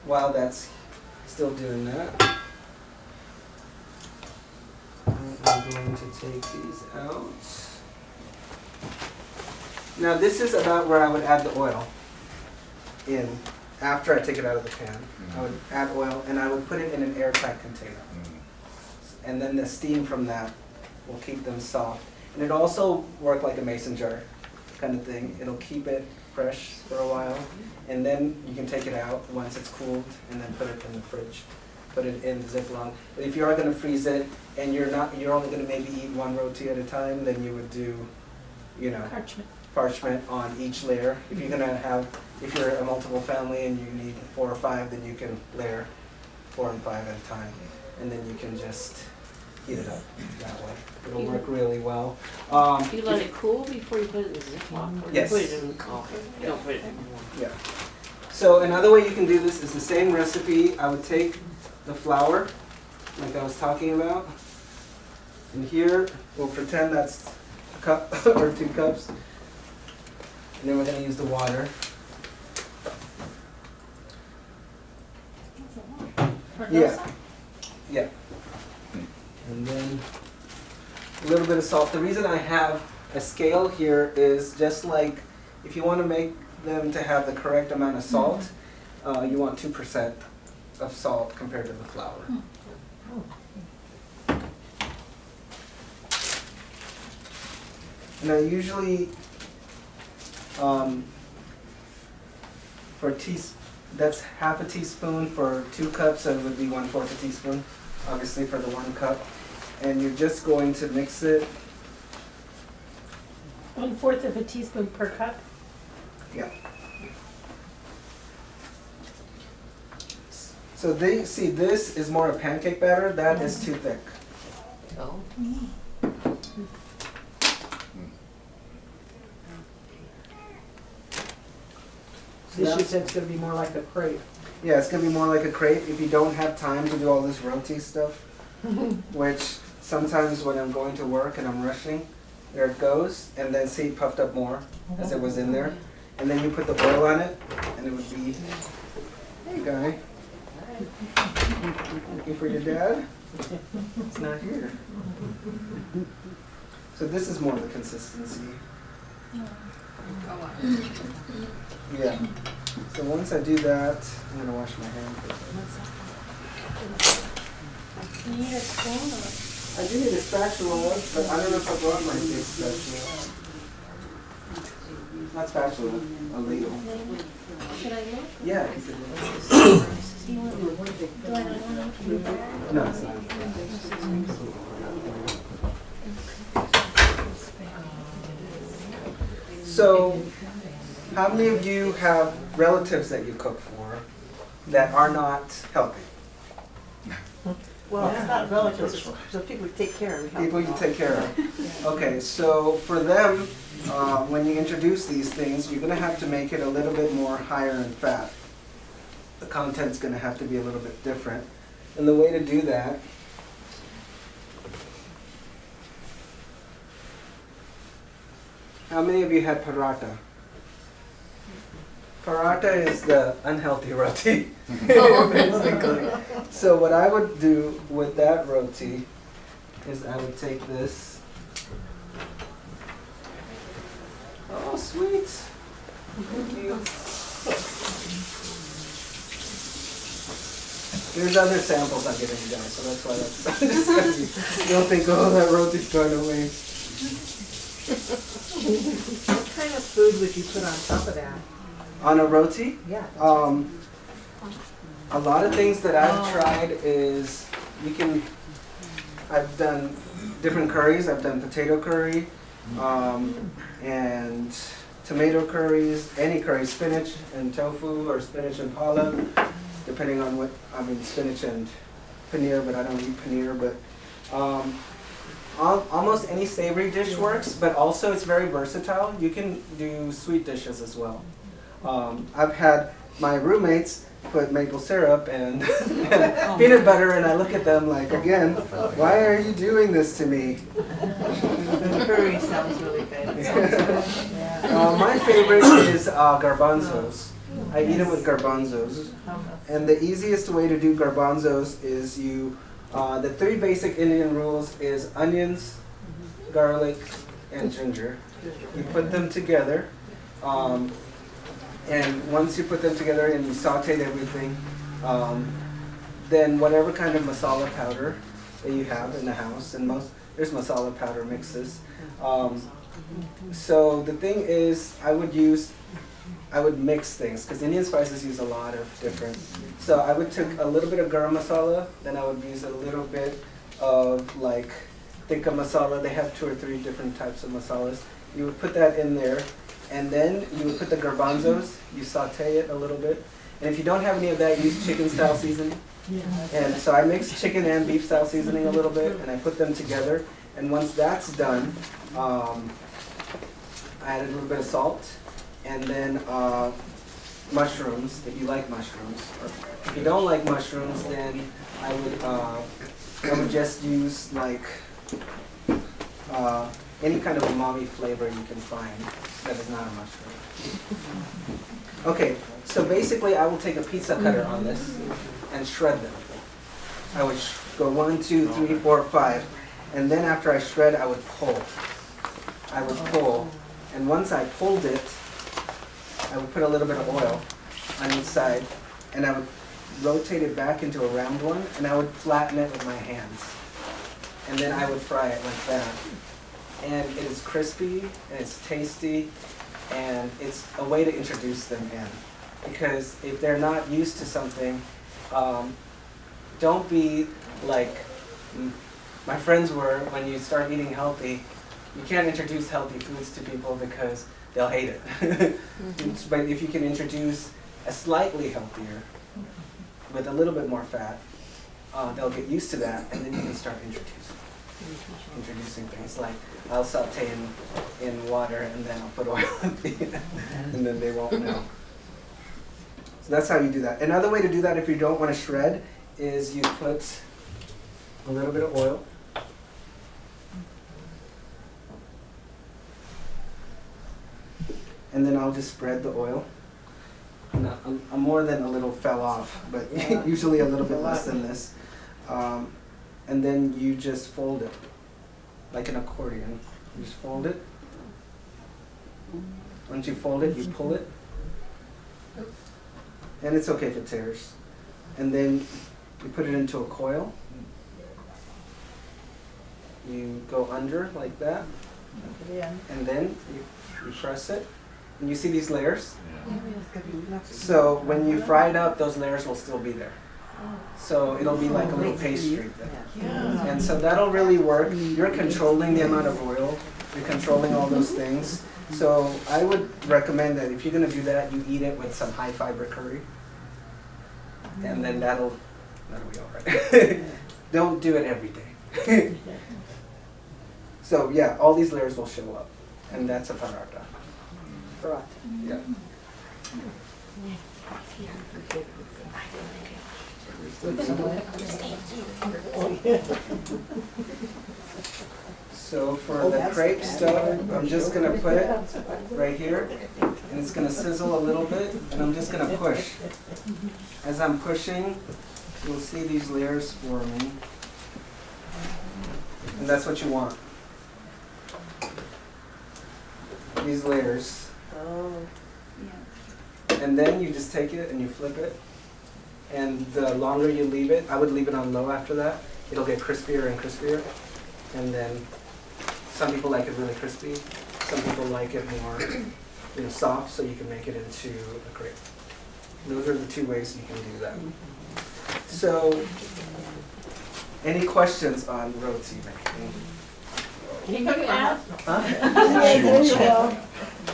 while that's still doing that. I'm going to take these out. Now this is about where I would add the oil in after I take it out of the pan. I would add oil and I would put it in an airtight container. And then the steam from that will keep them soft. And it also work like a mason jar kind of thing. It'll keep it fresh for a while. And then you can take it out once it's cooled and then put it in the fridge. Put it in Ziploc. But if you are going to freeze it and you're only going to maybe eat 1 roti at a time, then you would do, you know, parchment on each layer. If you're a multiple family and you need 4 or 5, then you can layer 4 and 5 at a time. And then you can just heat it up that way. It'll work really well. You let it cool before you put it in the Ziploc? Or Yes. you put it in the coffee? You don't put it in the Yeah. So another way you can do this is the same recipe. I would take the flour, like I was talking about. And here, we'll pretend that's a cup or 2 cups. And then we're going to use the water. Yeah. Yeah. And then a little bit of salt. The reason I have a scale here is just like if you want to make them to have the correct amount of salt, you want 2% of salt compared to the flour. And I usually, that's half a teaspoon. For 2 cups, it would be 1/4 a teaspoon, obviously for the 1 cup. and you're just going to mix it. 1/4 of a teaspoon per cup. Yeah. So see, this is more a pancake batter. That is too thick. This you said it's gonna be more like a crepe. Yeah, it's gonna be more like a crepe if you don't have time to do all this roti stuff, which sometimes when I'm going to work and I'm rushing, there it goes, and then see it puffed up more as it was in there. And then you put the oil on it, and it would be, hey guy, looking for your dad? It's not here. So this is more the consistency. Yeah. So once I do that, I'm gonna wash my hands. You need a spoon or? I do need a spatula, but I don't know if I brought my big spatula. Not spatula, a ladle. Should I look? Yeah, you could look. Do you want, do I not want to do that? No, it's not. So, how many of you have relatives that you cook for that are not healthy? Well, it's not relatives, it's the people you take care of. People you take care of. Okay, so for them, when you introduce these things, you're going to have to make it a little bit more higher in fat. The content's going to have to be a little bit different. And the way to do that how many of you had paratha? Paratha is the unhealthy roti, basically. So what I would do with that roti is I would take this. Oh, sweet. Thank you. There's other samples I'm giving you guys, so that's why that's you don't think, oh, that roti's going to waste. What kind of food would you put on top of that? On a roti? Yeah. A lot of things that I've tried is I've done different curries. I've done potato curry and tomato curries, any curry, spinach and tofu or spinach and pala, depending on spinach and paneer, but I don't eat paneer. But almost any savory dish works, but also it's very versatile. You can do sweet dishes as well. I've had my roommates put maple syrup and peanut butter, and I look at them like, again, why are you doing this to me? The curry sounds really good. My favorite is garbanzos. I eat them with garbanzos. And the easiest way to do garbanzos is the 3 basic Indian rules is onions, garlic, and ginger. You put them together. And once you put them together and you sauteed everything, then whatever kind of masala powder that you have in the house, and there's masala powder mixes. So the thing is, I would mix things, because Indian spices use a lot of different. So I would take a little bit of garam masala, then I would use a little bit of like tikka masala. They have 2 or 3 different types of masalas. You would put that in there. And then you would put the garbanzos, you saute it a little bit. And if you don't have any of that, use chicken style seasoning. And so I mix chicken and beef style seasoning a little bit, and I put them together. And once that's done, I add a little bit of salt, and then mushrooms, if you like mushrooms. Or if you don't like mushrooms, then I would just use like any kind of umami flavor you can find that is not a mushroom. Okay, so basically I will take a pizza cutter on this and shred them. I would go 1, 2, 3, 4, 5, and then after I shred, I would pull. And once I pulled it, I would put a little bit of oil on each side, and I would rotate it back into a round one, and I would flatten it with my hands. And then I would fry it like that. And it is crispy, and it's tasty, and it's a way to introduce them in. Because if they're not used to something, don't be like my friends were, when you start eating healthy, you can't introduce healthy foods to people because they'll hate it. But if you can introduce a slightly healthier, with a little bit more fat, they'll get used to that, and then you can start introducing things like I'll saute in water and then I'll put oil at the end, and then they won't know. So that's how you do that. Another way to do that if you don't want to shred is you put a little bit of oil. And then I'll just spread the oil. No, more than a little fell off, but usually a little bit less than this. And then you just fold it, like an accordion. You just fold it. Once you fold it, you pull it. And it's okay if it tears. And then you put it into a coil. You go under like that. And then you press it. And you see these layers? So when you fry it up, those layers will still be there. So it'll be like a little pastry then. And so that'll really work. You're controlling the amount of oil. You're controlling all those things. So I would recommend that if you're going to do that, you eat it with some high fiber curry. And then that'll be all right. Don't do it every day. So yeah, all these layers will show up. And that's a paratha. Yeah. So for the crepe stuff, I'm just going to put it right here, and it's going to sizzle a little bit, and I'm just going to push. As I'm pushing, you'll see these layers forming, and that's what you want. These layers. And then you just take it and you flip it. And the longer you leave it, I would leave it on low after that. It'll get crispier and crispier. And then some people like it really crispy. Some people like it more soft, so you can make it into a crepe. Those are the two ways you can do that. So, any questions on roti making? Can you add? She wants one.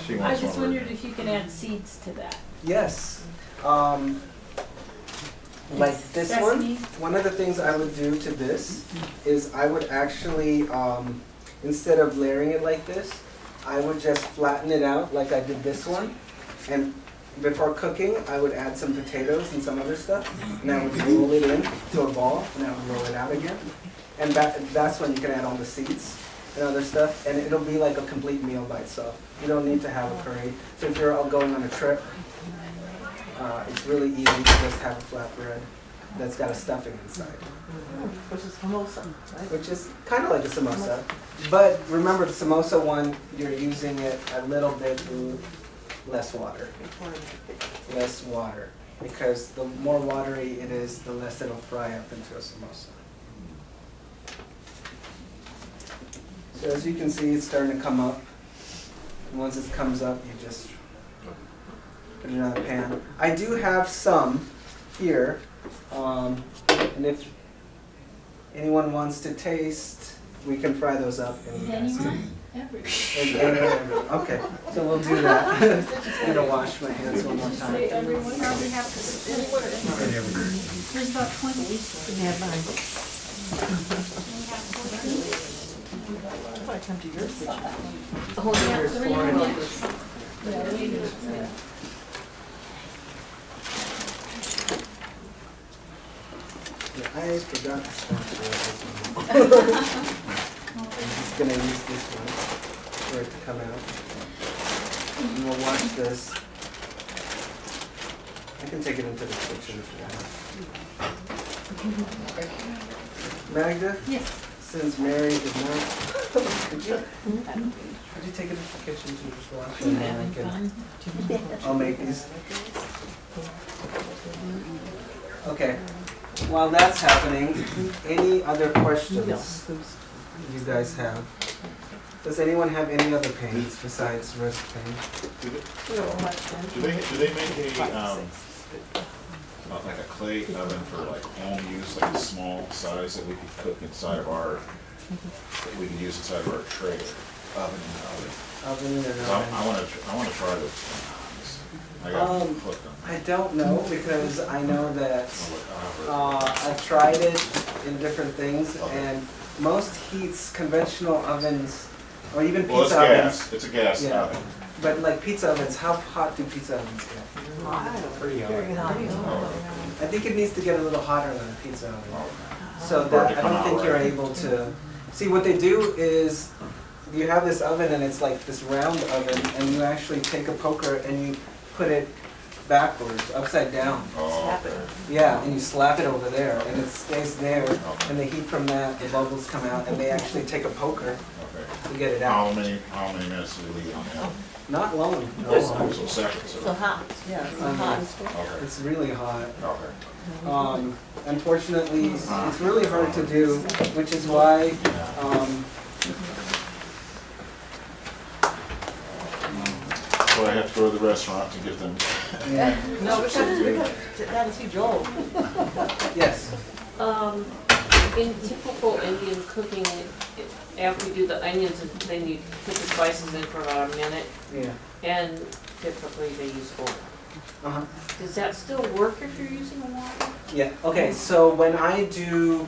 She I wants just one. wondered if you can add seeds to that. Yes. Like this Sesame. one of the things I would do to this is I would actually, instead of layering it like this, I would just flatten it out like I did this one. And before cooking, I would add some potatoes and some other stuff. And I would roll it in to a ball, and I would roll it out again. And that's when you can add all the seeds and other stuff. And it'll be like a complete meal by itself. You don't need to have a curry. So if you're all going on a trip, it's really easy to just have a flatbread that's got a stuffing inside. Which is samosa, right? Which is kind of like a samosa. But remember, the samosa one, you're using it a little bit less water. Less water. Because the more watery it is, the less it'll fry up into a samosa. So as you can see, it's starting to come up. And once it comes up, you just put it in a pan. I do have some here, and if anyone wants to taste, we can fry those up. And you guys can. Everyone. Okay, so we'll do that. I'm gonna wash my hands one more time. Everyone probably have to, there's about 20. Yeah, mine. We have 40. If I come to your kitchen. There's 4 in here. Yeah, I forgot to sponsor this one. I'm just gonna use this one for it to come out. And we'll watch this. I can take it into the kitchen if you want. Magda? Yes. Since Mary did not, could you take it into the kitchen to just watch and then I can, I'll make these. Okay, while that's happening, any other questions you guys have? Does anyone have any other pains besides wrist pain? Do they make a like a clay oven for like home use, like a small size that we could cook inside of our that we can use inside of our trailer, oven. Oven and I wanna try this. I got hooked on I don't know, because I know that it. I've tried it in different things, and most heats, conventional ovens, or even Well, it's pizza ovens. gas, it's a gas Yeah. oven. But like pizza ovens, how hot do pizza ovens get? Pretty hard. I think it needs to get a little hotter than a pizza oven. So Hard to that I come don't out, think you're right? able to, see what they do is, you have this oven and it's like this round oven, and you actually take a poker and you put it backwards, upside down. Oh, Yeah, and you slap it over there, and it stays there, and the heat from that, the bubbles come out, and they actually take a poker okay. to get it How out. many minutes do we leave on that? Not long, So seconds. So hot. Yeah, it's Uh-huh. hot. Okay, It's really hot. okay. Unfortunately, it's really hard to do, which is why, So I have to go to the restaurant to get them. yeah, No, we gotta see Joel. yes. In typical Indian cooking, after you do the onions, then you put the spices in for about a minute, Yeah. and typically they use oil. Uh-huh. Does that still work if you're using water? Yeah, okay, so when I do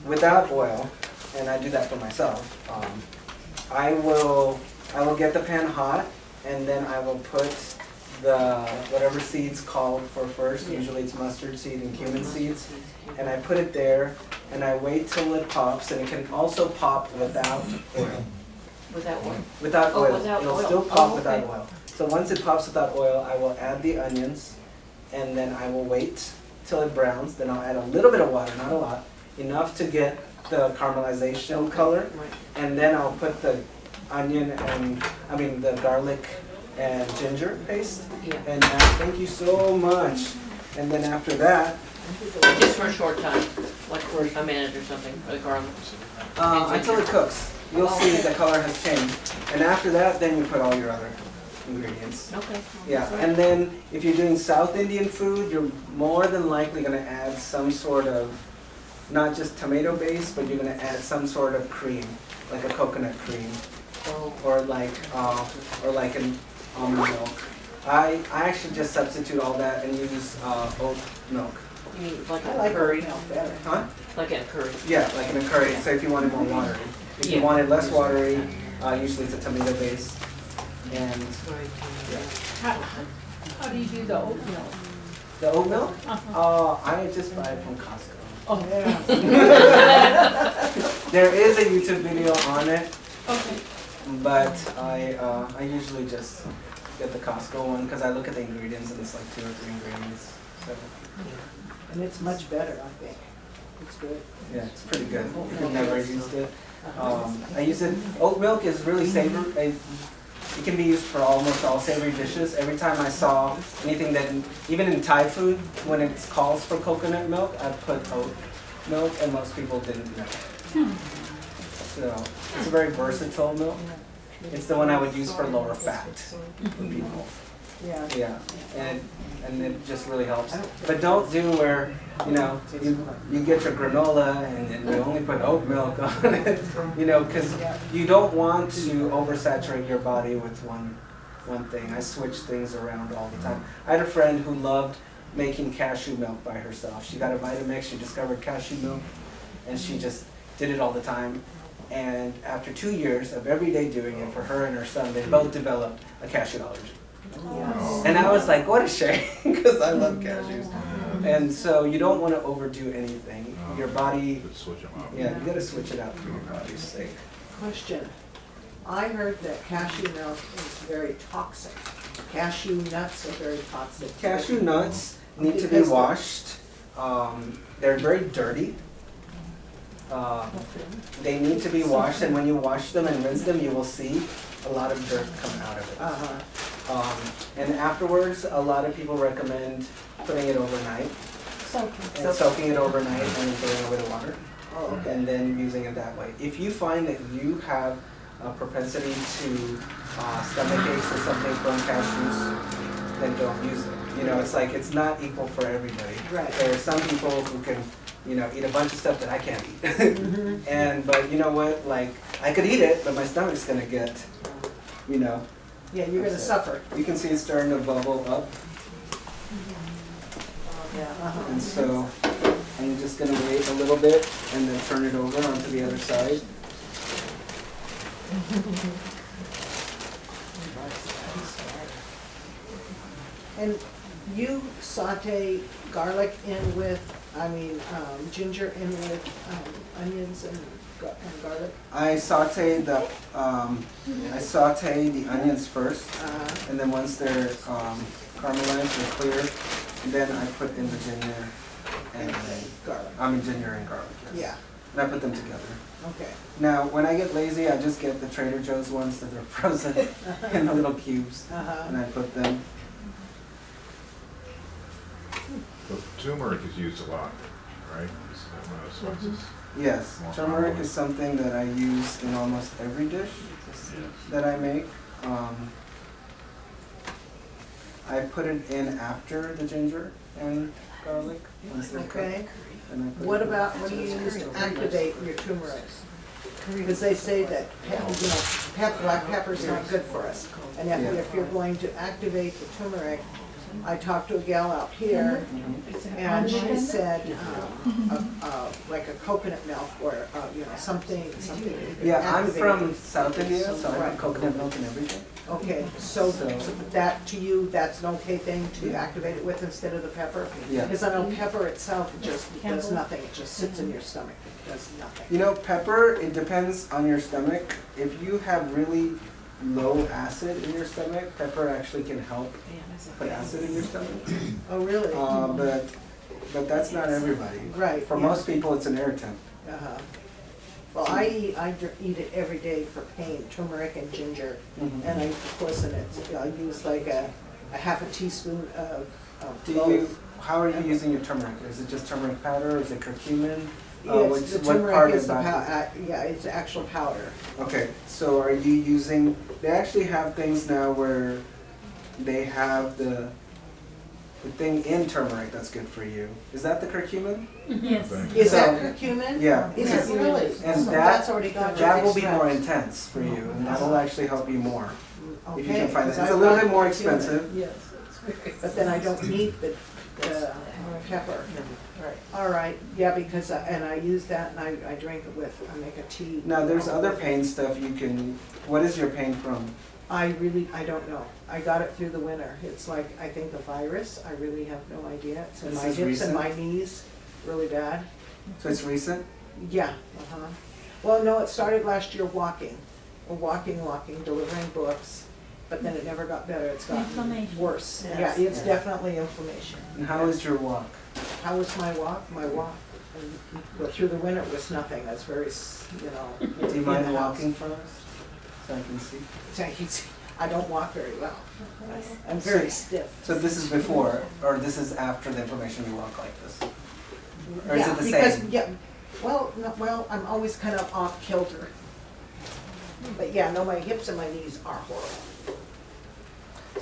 without oil, and I do that for myself, I will get the pan hot, and then I will put the, whatever seeds called for first, usually it's mustard seed and cumin seeds, and I put it there, and I wait till it pops, and it can also pop without oil. Without oil? Without Oh, oil. without It'll oil. still pop Oh, without okay. oil. So once it pops without oil, I will add the onions, and then I will wait till it browns. Then I'll add a little bit of water, not a lot, enough to get the caramelization color, Right. and then I'll put the onion and, the garlic and ginger paste, Yeah, and thank you so much. And then after that, just for a short time, like for a minute or something, regardless. until it cooks, you'll see the color has changed. And after that, then you put all your other ingredients. Okay. Yeah, and then if you're doing South Indian food, you're more than likely gonna add some sort of, not just tomato base, but you're gonna add some sort of cream, like a coconut cream, Oh, or like an almond milk. I actually just substitute all that and use oat milk. you mean like I a like curry? milk better. Huh? Like a curry? Yeah, like in a curry, so if you wanted more watery. If you Yeah. wanted less watery, usually it's a tomato base. And How do you do the oatmeal? the oat milk, Uh-huh. I just buy it from Costco. Oh, Yeah. There is a YouTube video on it, okay. but I usually just get the Costco one because I look at the ingredients and it's like 2 or 3 ingredients. So And it's much better, I think. It's good. yeah, it's pretty good. If you've never used it, I use it. Oat milk is really savory. It can be used for almost all savory dishes. Every time I saw anything that, even in Thai food, when it calls for coconut milk, I put oat milk, and most people didn't know. So it's a very versatile milk. It's the one I would use for lower fat for people. Yeah. Yeah, and it just really helps. But don't do where, you get your granola and you only put oat milk on it, because you don't want to oversaturate your body with one thing. I switch things around all the time. I had a friend who loved making cashew milk by herself. She got a Vitamix, she discovered cashew milk, and she just did it all the time. And after 2 years of every day doing it for her and her son, they both developed a cashew allergy. And I was like, what a shame, because I love cashews. And so you don't want to overdo anything. Your body, Switch them out. yeah, you got to switch it out for your body's sake. Question. I heard that cashew milk is very toxic. Cashew nuts are very toxic. Cashew nuts need to be washed. They're very dirty. They need to be washed, and when you wash them and rinse them, you will see a lot of dirt come out of it. Uh-huh. And afterwards, a lot of people recommend putting it overnight, and soaking it overnight and then throwing away the water, Oh, okay. and then using it that way. If you find that you have a propensity to stomach aches or something from cashews, then don't use it. It's like, it's not equal for everybody. Right. There are some people who can eat a bunch of stuff that I can't eat. But you know what, like, I could eat it, but my stomach's gonna get, Yeah, you're gonna suffer. You can see it's starting to bubble up, Yeah. and so I'm just gonna wait a little bit and then turn it over onto the other side. And you saute garlic in with, ginger in with onions and garlic? I saute the onions first, and then once they're caramelized or clear, then I put in the ginger and Garlic. ginger and garlic. Yes. Yeah, And I put them together. okay. Now, when I get lazy, I just get the Trader Joe's ones that are frozen in the little cubes, and I put them. So turmeric is used a lot, right? Is that one of those spices? Yes, turmeric is something that I use in almost every dish that I make. I put it in after the ginger and garlic. Once they're cooked, Okay. and I put What it in. about, what do you use to activate your turmeric? Because they say that, black pepper is not good for us. And if you're going to activate the turmeric, I talked to a gal out here, and she said, like a coconut milk or, something. Yeah, I'm activated. from South India, so I Right. have coconut milk and everything. Okay, so that, to you, that's an okay thing to activate it with instead of the pepper? Yeah. Because I know pepper itself just does nothing, it just sits in your stomach, it does nothing. Pepper, it depends on your stomach. If you have really low acid in your stomach, pepper actually can help put acid in your stomach. Oh, really? But that's not everybody. Right, For yeah. most people, it's an irritant. Uh-huh. Well, I eat it every day for pain, turmeric and ginger, and of course, I use like a half a teaspoon of How are you using your turmeric? Is it just turmeric powder, or is it curcumin? Yes, the what turmeric part is of the that? yeah, it's actual powder. Okay, so are you using, they actually have things now where they have the thing in turmeric that's good for you. Is that the curcumin? Yes. Is that So- curcumin? Yeah. Is it really? And So that, that's already got your that will be extract. more intense for you, and that'll actually help you more. If you Okay, can find it. 'cause It's a I've little got bit more curcumin. expensive. Yes. But then I don't need the pepper. Right. All right, yeah, because, and I use that and I drink it with, I make a tea. Now, there's other pain stuff you can, what is your pain from? I don't know. I got it through the winter. It's like, I think the virus, I really have no idea. It's in This my is hips recent? and my knees, really bad. So it's recent? Yeah, Well, no, it started last year walking, delivering books, but then it never got better. It's gotten Inflammation. worse. Yes. Yeah, it's definitely inflammation. And how is your walk? How was my walk? My walk, through the winter was nothing. I was very, Do you in mind the house. walking for us? So I can see. So you can see, I don't walk very well. I'm very stiff. So this is before, or this is after the inflammation you walk like this? Or is Yeah, it the because, same? yeah, well, I'm always kind of off kilter. But yeah, no, my hips and my knees are horrible.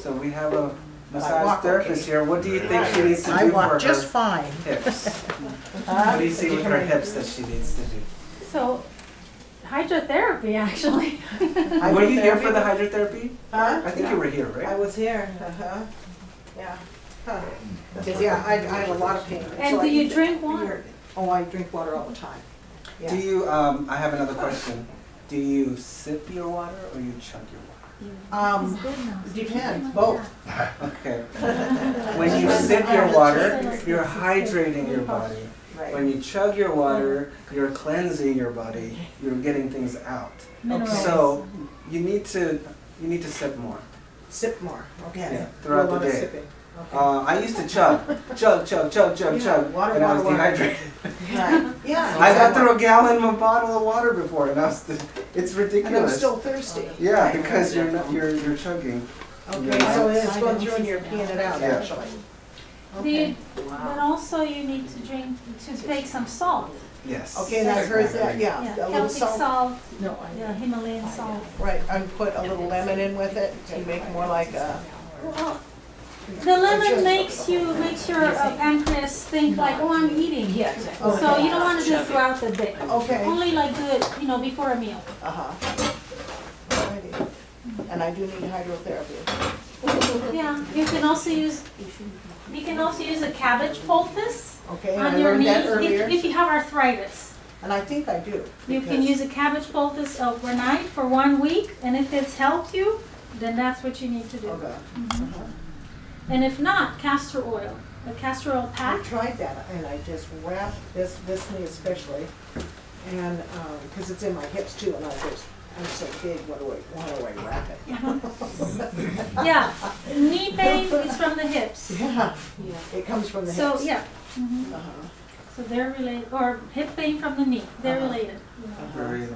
So we have a I massage walk therapist okay. here. What do you think she needs to I do for walk her just fine. hips? What do you see with her hips that she needs to do? So, hydrotherapy, actually. Were you here for the hydrotherapy? Huh? I think you were here, I right? was here, yeah. Huh. Because, yeah, I have a lot of pain. And So do I you eat- drink water? Oh, I drink water all the time. Yeah. Do you, I have another question. Do you sip your water or you chug your Depends, both. water? Okay. When you sip your water, you're hydrating your body. Right. When you chug your water, you're cleansing your body. You're getting things out. Minerals. So you need to sip more. Sip more, okay. Yeah, throughout Do a lot the of day. sipping. Okay. I used to chug, Yeah, water, and I was water, water. dehydrated. Right, yeah. I got through a gallon of a bottle of water before, and it's And I'm ridiculous. still thirsty. Yeah, Right. because you're chugging. Okay, so it's going through and you're peeing it out, Yeah. actually. Do you, Okay. but also you need to take some salt. Yes. Okay, and I've heard that, yeah, Yeah, a little Celtic salt. salt, No, yeah, Himalayan salt. Right, and put a little lemon in with it to make more like a, Well, The lemon makes your pancreas think like, oh, I'm eating. Yeah, exactly. So you don't want to do it throughout the day. Okay. Only like do it, before a meal. Alrighty. And I do need hydrotherapy. Yeah, you can also use a cabbage poultice Okay, and I on your learned knees that earlier. if you have arthritis. And I think I do. You can because- use a cabbage poultice overnight for 1 week, and if it's helped you, then that's what you need to do. Okay. And if not, castor oil, a castor oil I pack. tried that and I just wrapped this knee especially, and, cause it's in my hips too, and I'm so big, why do I wrap it? Yeah, knee pain is from the hips. Yeah, it comes from the hips. So, yeah. Mhm. So they're related, or hip pain from the knee, they're related. Very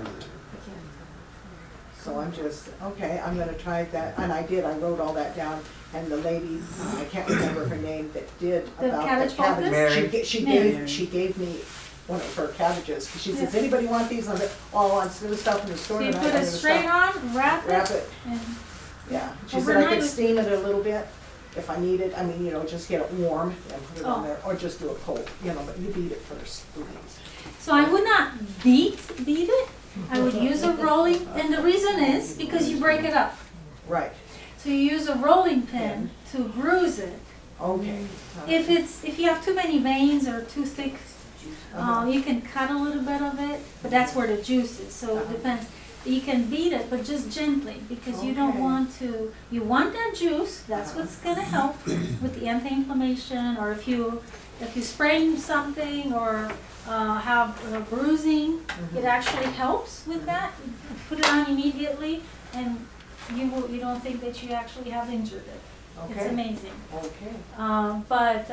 So I'm just, okay, I'm gonna try that, and I wrote all that down, and the lady, I can't remember her name, that did The about cabbage the cabbage. poultice? She gave me one of her cabbages, 'cause she says, anybody want these? And I said, oh, I want new stuff in the store. So you and I- put I'm it gonna straight stop- on, wrap Wrap it, it, and yeah. She said I Overnight could with- steam it a little bit if I need it, I mean, just get it warm and put it on Oh. there, or just do it cold, but you beat it first, please. so I would not beat it. I would use a rolling, and the reason is because you break it up. Right, So you use a rolling pin to bruise it. okay. If you have too many veins or too thick, you can cut a little bit of it, but that's where the juice is, so it depends. You can beat it, but just gently, because you don't Okay. want to, you want that juice, that's what's gonna help with the anti-inflammation, or if you sprain something or have bruising, it actually helps with that. Put it on immediately, and you don't think that you actually have injured it. It's Okay. amazing. Okay, But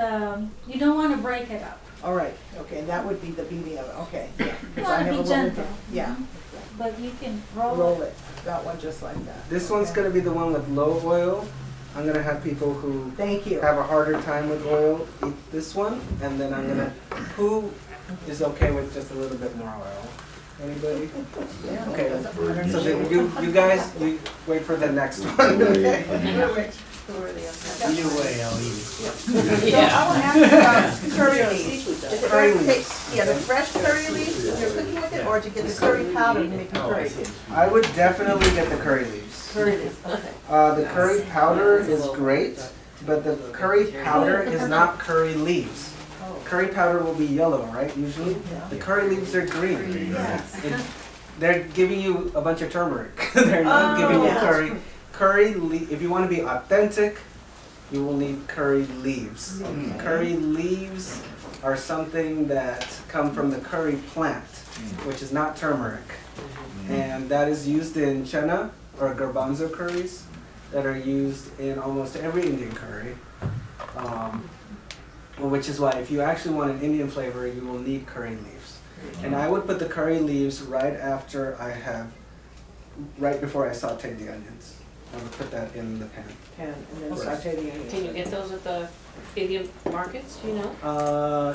you don't want to break it up. all right, okay, and that would be the beating of it, okay, yeah. 'cause You I want have to a be little gentle. bit- Yeah, But you can roll it, that one just like that. This one's gonna be the one with low oil. I'm gonna have people who Thank you. have a harder time with oil eat this one, and then who is okay with just a little bit more oil? Anybody? Okay, so then you guys, you wait for the next one. Either way, I'll eat it. So I want to ask you about curry leaves. Is it Curry better to take, leaves. the fresh curry leaves when you're cooking with it, or to get the curry powder to make the curry? I would definitely get the curry leaves. Curry leaves, okay. The curry powder is great, but the curry powder is not curry leaves. Curry powder will be yellow, right, usually? The curry leaves are green. They're giving you a bunch of turmeric. They're not giving you curry. If you want to be authentic, you will need curry leaves. Curry leaves are something that come from the curry plant, which is not turmeric. And that is used in chena or garbanzo curries that are used in almost every Indian curry. Which is why if you actually want an Indian flavor, you will need curry leaves. And I would put the curry leaves right before I saute the onions. I would put that in the pan. And then saute the onions. Can you get those at the Indian markets, do you know?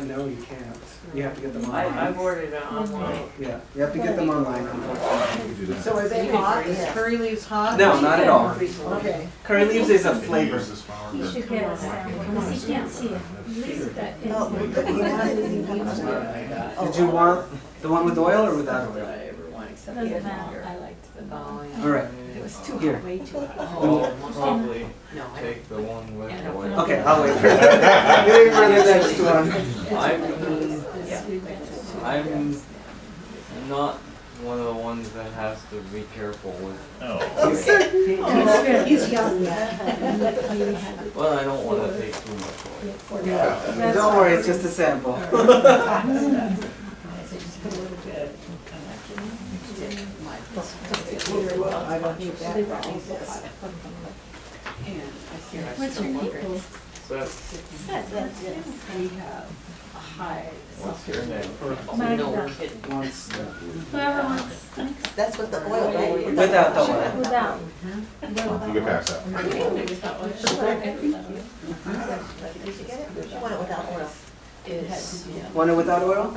No, you can't. You have to get them I've online. ordered it online. Yeah, you have to get them online, unfortunately. So are they hot? Is curry leaves hot? No, not at all. Okay. Curry leaves is a flavor. You should get a sample, because you can't see it. No, but you have to leave leaves in it. Did you want the one with oil or without oil? Doesn't matter. All right, here. Probably take the one with oil. Okay, I'll wait for that. Wait for the next one. I'm not one of the ones that has to be careful with. He's young yet. Well, I don't want to take too much oil. Don't worry, it's just a sample. I don't need that. What's your name? So, what's your name? Magda. Once, Whoever wants. That's what the oil, right? without the oil. Without. You can pass that. Did you get it? You want it without oil? Want it without oil?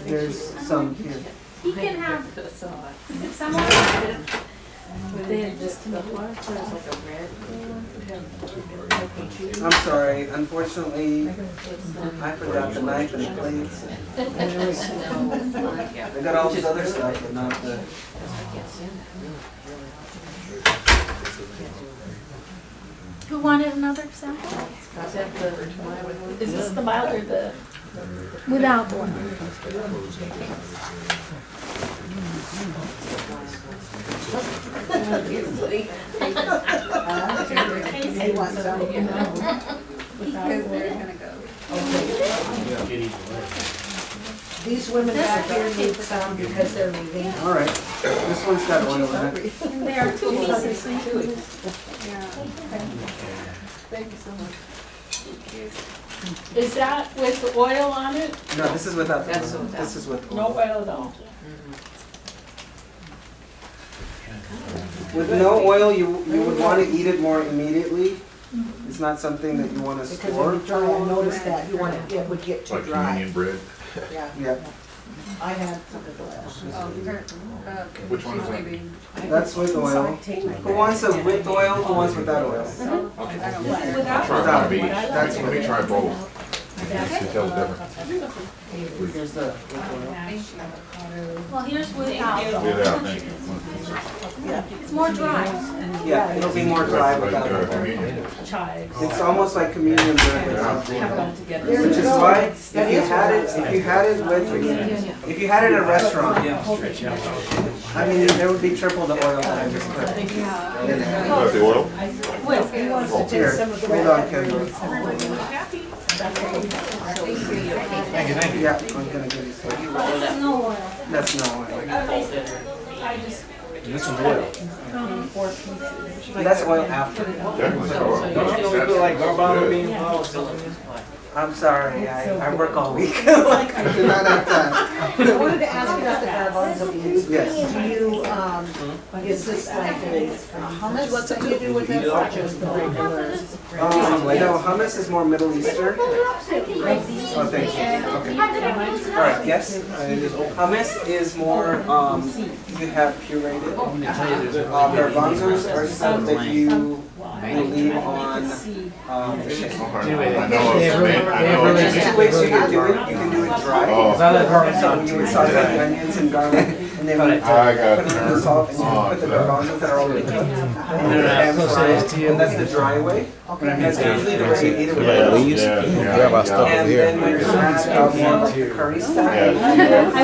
There's some here. He can have, someone, I'm sorry, unfortunately, I forgot the knife and the plates. I got all this other stuff, but not the. Who wanted another sample? Is this the mild or the? Without one. He wants some. Because they're gonna go. These women back here need some because they're leaving. All right, this one's got oil in it. And there are 2 pieces. Thank you so much. Is that with the oil on it? No, this is without the That's oil. without. This is with No oil. oil at all? With no oil, you would want to eat it more immediately. It's not something that you want to Because store. when you dry, I noticed that, you want it would get too Like dry. communion bread. Yeah, Yeah, I had some of the Which one is that? that's with oil. Who wants it with oil? Who wants without oil? I'll try one of each. That's Let me try both. See, tell the difference. Here's the with oil. Well, here's without. Without, thank you. It's more dry. Yeah, it'll be more dry Like without oil. communion. Chives. It's almost like communion bread without Have oil. them together. Which is why, if you had it at a restaurant, I mean, there would be triple the oil that I just put in there. Got the oil? He wants to take Here, some of the hold on, Kendra. Yeah, I'm gonna give you some. No oil. That's no oil. I just. This one's oil. 4 pieces. That's oil after. I'm sorry, I work all week. Like, I do not have time. I wanted to ask about the garbanzo beans. Yes. Do you, is this like a hummus that you do with it or just the regular? No, hummus is more Middle Eastern. Oh, thank you. Okay. All right, yes. Hummus is more, you have pureed. Garbanzos are stuff that you will leave on fish. Anyway, I know it's made- I know There's it's two ways you can do it. You can do it dry. Oh. So you would saute the onions and garlic, and then you I got put it in the salt, and you put the garbanzos that are already cooked. And then fry it, and that's the dry way. And that's usually the way you eat it with Yeah, And then when you're add more like the curry stuff. I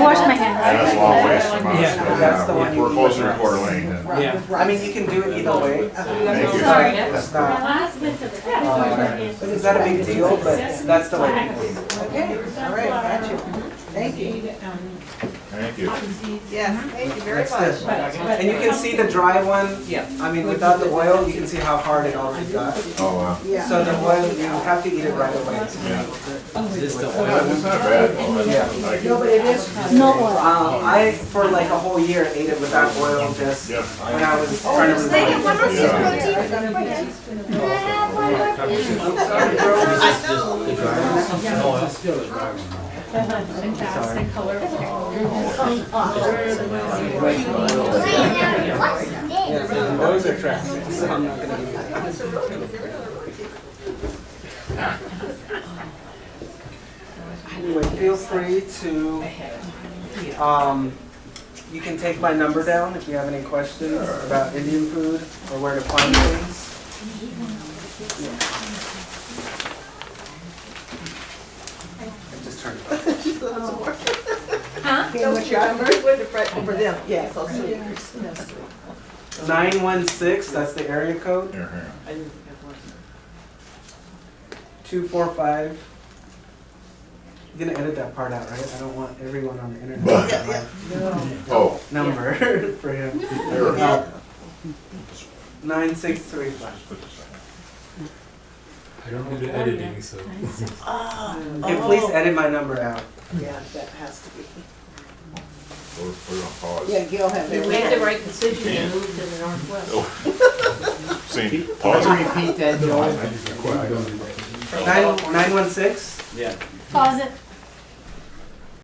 wash my hands. That's a long ways from us. Yeah, that's the one you We're eat closer to with Coeur rice. d'Alene than. Yeah. I mean, you can do it either way. Thank you. Sorry. It's My not, last bits of it. it's not a big deal, but that's the way. Okay, all right, got you. Thank you. Thank you. Yes, thank you very That's much. it. And you can see the dry one. Yeah. I mean, without the oil, you can see how hard it already got. Oh, wow. Yeah. So the oil, you have to eat it right away. Yeah. It's not bad. Yeah. Like, No, but it is. No oil. I, for like a whole year, ate it without oil just Yep. when I was trying to lose weight. Fantastic, colorful. Yeah, those are tracks, so I'm not gonna give you that. Anyway, feel free to, you can take my number down if you have any questions about Indian food or where to find things. I just turned it off. Huh? Okay, what's your number? Right over them, yes, I'll see. 916, that's the area code. Here. 245. You're gonna edit that part out, right? I don't want everyone on the internet to have my Oh, number for him. there. 9635. I don't do the editing, so. Okay, please edit my number out. Yeah, that has to be. We're on pause. Yeah, Gil had You it. made the right decision and moved to the northwest. See, Can pause. you repeat that, Joel? 916? Yeah. Pause it.